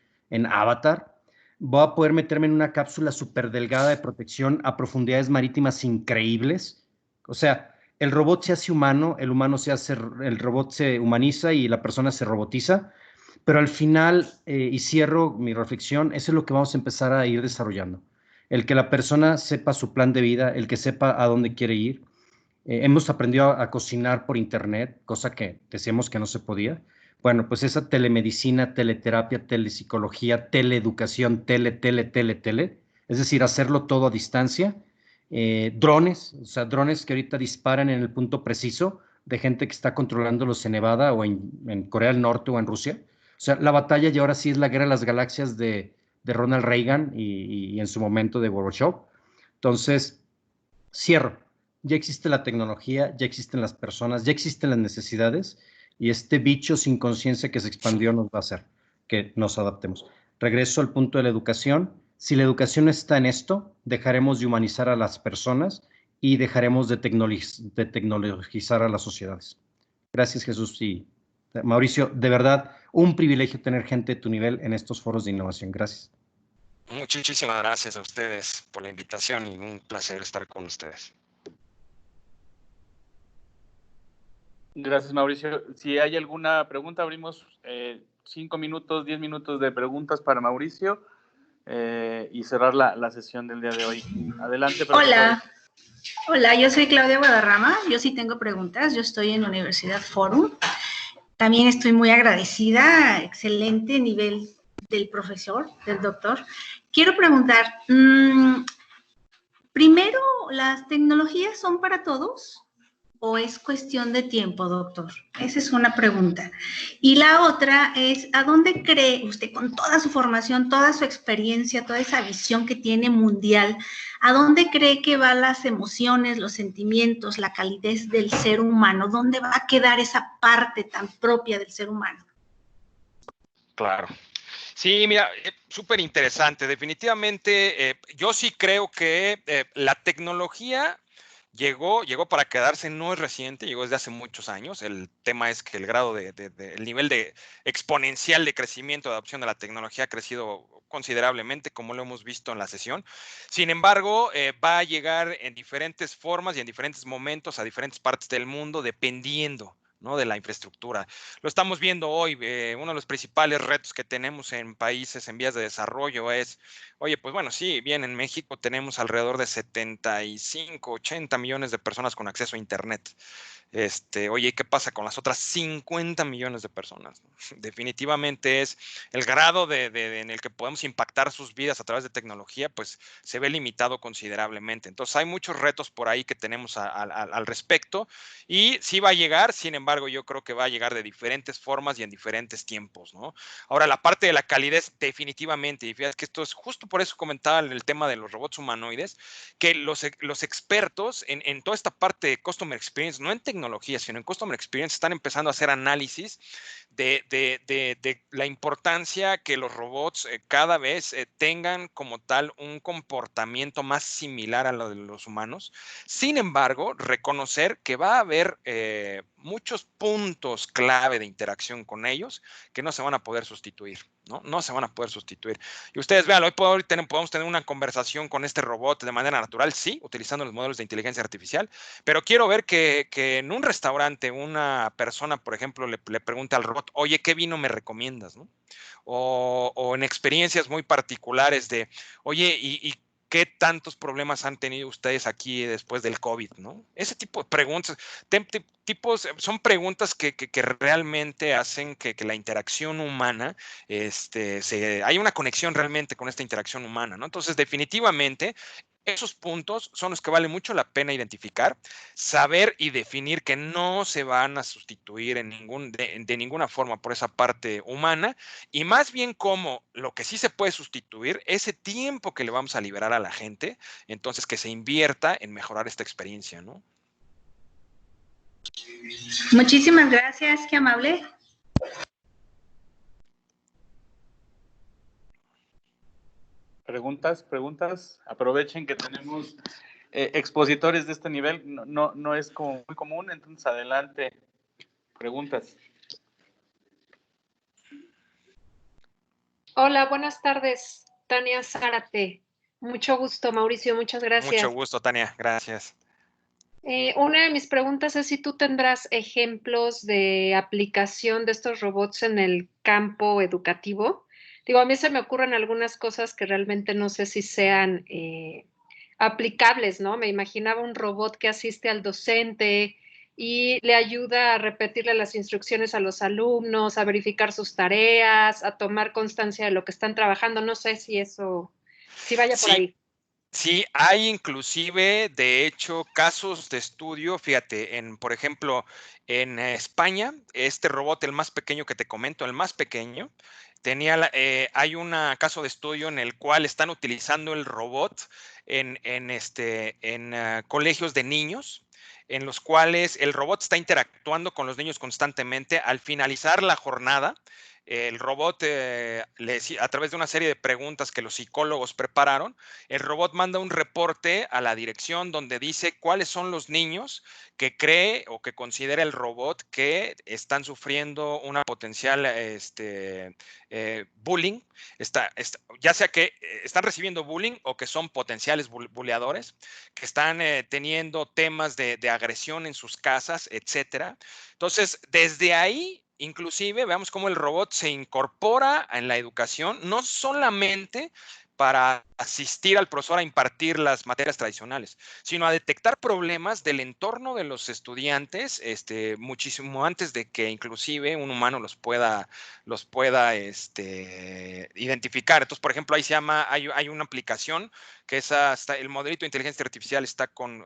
Avatar. Voy a poder meterme en una cápsula súper delgada de protección a profundidades marítimas increíbles. O sea, el robot se hace humano, el robot se humaniza y la persona se robotiza, pero al final, y cierro mi reflexión, eso es lo que vamos a empezar a ir desarrollando. El que la persona sepa su plan de vida, el que sepa a dónde quiere ir. Hemos aprendido a cocinar por internet, cosa que decíamos que no se podía. Bueno, pues esa telemedicina, teleterapia, telepsicología, teleeducación, tele, es decir, hacerlo todo a distancia. Drones, o sea, drones que ahorita disparan en el punto preciso de gente que está controlándolos en Nevada o en Corea del Norte o en Rusia. O sea, la batalla y ahora sí es la guerra de las galaxias de Ronald Reagan y en su momento de Gorbachev. Entonces, cierro. Ya existe la tecnología, ya existen las personas, ya existen las necesidades y este bicho sin conciencia que se expandió nos va a hacer que nos adaptemos. Regreso al punto de la educación. Si la educación está en esto, dejaremos de humanizar a las personas y dejaremos de tecnologizar a las sociedades. Gracias, Jesús y Mauricio. De verdad, un privilegio tener gente de tu nivel en estos foros de innovación. Gracias. Muchísimas gracias a ustedes por la invitación y un placer estar con ustedes. Gracias, Mauricio. Si hay alguna pregunta, abrimos 5 minutos, 10 minutos de preguntas para Mauricio y cerrar la sesión del día de hoy. Adelante, profesor. Hola, yo soy Claudia Guadarrama. Yo sí tengo preguntas. Yo estoy en la Universidad Forum. También estoy muy agradecida. Excelente nivel del profesor, del doctor. Quiero preguntar, primero, ¿las tecnologías son para todos? ¿O es cuestión de tiempo, doctor? Esa es una pregunta. Y la otra es, ¿a dónde cree usted, con toda su formación, toda su experiencia, toda esa visión que tiene mundial, a dónde cree que van las emociones, los sentimientos, la calidez del ser humano? ¿Dónde va a quedar esa parte tan propia del ser humano? Claro. Sí, mira, súper interesante. Definitivamente, yo sí creo que la tecnología llegó para quedarse, no es reciente, llegó desde hace muchos años. El tema es que el grado el nivel de exponencial de crecimiento, de adopción de la tecnología ha crecido considerablemente, como lo hemos visto en la sesión. Sin embargo, va a llegar en diferentes formas y en diferentes momentos a diferentes partes del mundo, dependiendo, ¿no?, de la infraestructura. Lo estamos viendo hoy. Uno de los principales retos que tenemos en países en vías de desarrollo es, oye, pues bueno, sí, bien, en México tenemos alrededor de 75, 80 millones de personas con acceso a Internet. Oye, ¿qué pasa con las otras 50 millones de personas? Definitivamente es el grado en el que podemos impactar sus vidas a través de tecnología, pues se ve limitado considerablemente. Entonces hay muchos retos por ahí que tenemos al respecto y sí va a llegar. Sin embargo, yo creo que va a llegar de diferentes formas y en diferentes tiempos, ¿no? Ahora, la parte de la calidez, definitivamente, y fíjate que esto es justo por eso comentaba el tema de los robots humanoides, que los expertos en toda esta parte de Customer Experience, no en tecnología, sino en Customer Experience, están empezando a hacer análisis de la importancia que los robots cada vez tengan como tal un comportamiento más similar a lo de los humanos. Sin embargo, reconocer que va a haber muchos puntos clave de interacción con ellos que no se van a poder sustituir, ¿no? No se van a poder sustituir. Y ustedes vean, hoy podemos tener una conversación con este robot de manera natural, sí, utilizando los modelos de inteligencia artificial, pero quiero ver que en un restaurante una persona, por ejemplo, le pregunte al robot, oye, ¿qué vino me recomiendas?, ¿no? O en experiencias muy particulares de, oye, ¿y qué tantos problemas han tenido ustedes aquí después del COVID, ¿no? Ese tipo de preguntas, son preguntas que realmente hacen que la interacción humana, hay una conexión realmente con esta interacción humana, ¿no? Entonces, definitivamente, esos puntos son los que vale mucho la pena identificar, saber y definir que no se van a sustituir de ninguna forma por esa parte humana, y más bien como lo que sí se puede sustituir, ese tiempo que le vamos a liberar a la gente, entonces que se invierta en mejorar esta experiencia, ¿no? Muchísimas gracias, qué amable. Preguntas. Aprovechen que tenemos expositores de este nivel. No es como muy común, entonces adelante. Preguntas. Hola, buenas tardes. Tania Zárate. Mucho gusto, Mauricio. Muchas gracias. Mucho gusto, Tania. Gracias. Una de mis preguntas es si tú tendrás ejemplos de aplicación de estos robots en el campo educativo. Digo, a mí se me ocurren algunas cosas que realmente no sé si sean aplicables, ¿no? Me imaginaba un robot que asiste al docente y le ayuda a repetirle las instrucciones a los alumnos, a verificar sus tareas, a tomar constancia de lo que están trabajando. No sé si eso, si vaya por ahí. Sí, hay inclusive, de hecho, casos de estudio, fíjate, por ejemplo, en España, este robot, el más pequeño que te comento, el más pequeño, hay un caso de estudio en el cual están utilizando el robot en colegios de niños, en los cuales el robot está interactuando con los niños constantemente. Al finalizar la jornada, el robot, a través de una serie de preguntas que los psicólogos prepararon, el robot manda un reporte a la dirección donde dice cuáles son los niños que cree o que considera el robot que están sufriendo una potencial bullying, ya sea que están recibiendo bullying o que son potenciales buleadores, que están teniendo temas de agresión en sus casas, etcétera. Entonces, desde ahí, inclusive, veamos cómo el robot se incorpora en la educación, no solamente para asistir al profesor a impartir las materias tradicionales, sino a detectar problemas del entorno de los estudiantes, muchísimo antes de que inclusive un humano los pueda identificar. Entonces, por ejemplo, hay una aplicación que el modelito de inteligencia artificial está con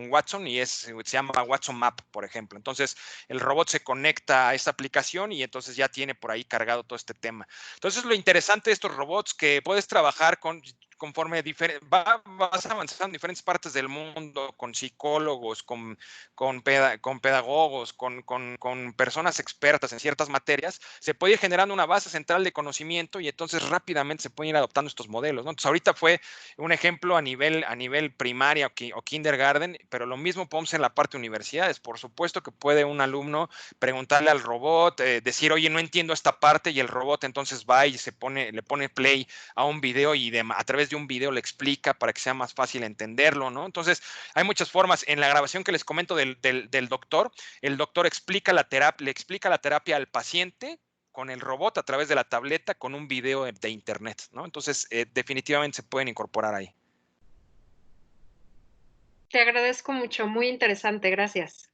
Watson y se llama Watson Map, por ejemplo. Entonces, el robot se conecta a esta aplicación y entonces ya tiene por ahí cargado todo este tema. Entonces, lo interesante de estos robots que puedes trabajar conforme vas avanzando en diferentes partes del mundo, con psicólogos, con pedagogos, con personas expertas en ciertas materias, se puede ir generando una base central de conocimiento y entonces rápidamente se pueden ir adoptando estos modelos, ¿no? Entonces, ahorita fue un ejemplo a nivel primaria o kindergarten, pero lo mismo podemos en la parte de universidades. Por supuesto que puede un alumno preguntarle al robot, decir, oye, no entiendo esta parte, y el robot entonces va y le pone play a un video y a través de un video le explica para que sea más fácil entenderlo, ¿no? Entonces, hay muchas formas. En la grabación que les comento del doctor, el doctor le explica la terapia al paciente con el robot a través de la tableta con un video de internet, ¿no? Entonces, definitivamente se pueden incorporar ahí. Te agradezco mucho, muy interesante, gracias.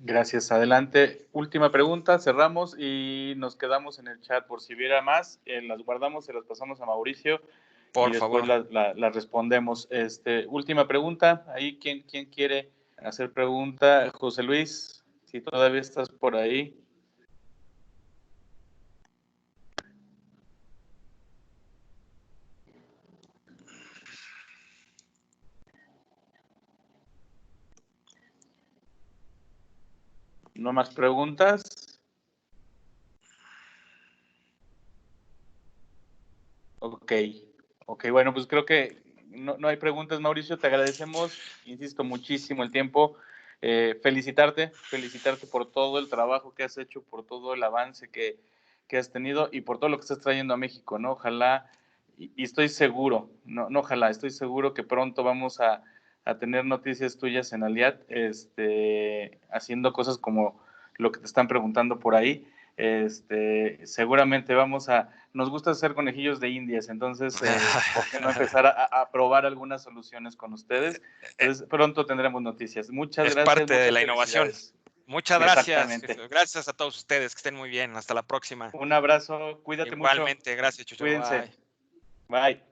Gracias, adelante. Última pregunta, cerramos y nos quedamos en el chat por si hubiera más, las guardamos, se las pasamos a Mauricio por y después las respondemos. Última pregunta, ahí, ¿quién quiere hacer pregunta? José Luis, si todavía estás por ahí. ¿No más preguntas? Ok, bueno, pues creo que no hay preguntas, Mauricio. Te agradecemos, insisto, muchísimo el tiempo. Felicitarte por todo el trabajo que has hecho, por todo el avance que has tenido y por todo lo que estás trayendo a México, ¿no? Ojalá, y estoy seguro, estoy seguro que pronto vamos a tener noticias tuyas en Aliad, haciendo cosas como lo que te están preguntando por ahí. Seguramente nos gusta hacer conejillos de indias, entonces, ¿por qué no empezar a probar algunas soluciones con ustedes? Entonces, pronto tendremos noticias. Muchas gracias. Es parte de la innovación. Muchas gracias. Gracias a todos ustedes, que estén muy bien. Hasta la próxima. Un abrazo, cuídate mucho. Igualmente, gracias, Chucho. Cuídense. Bye.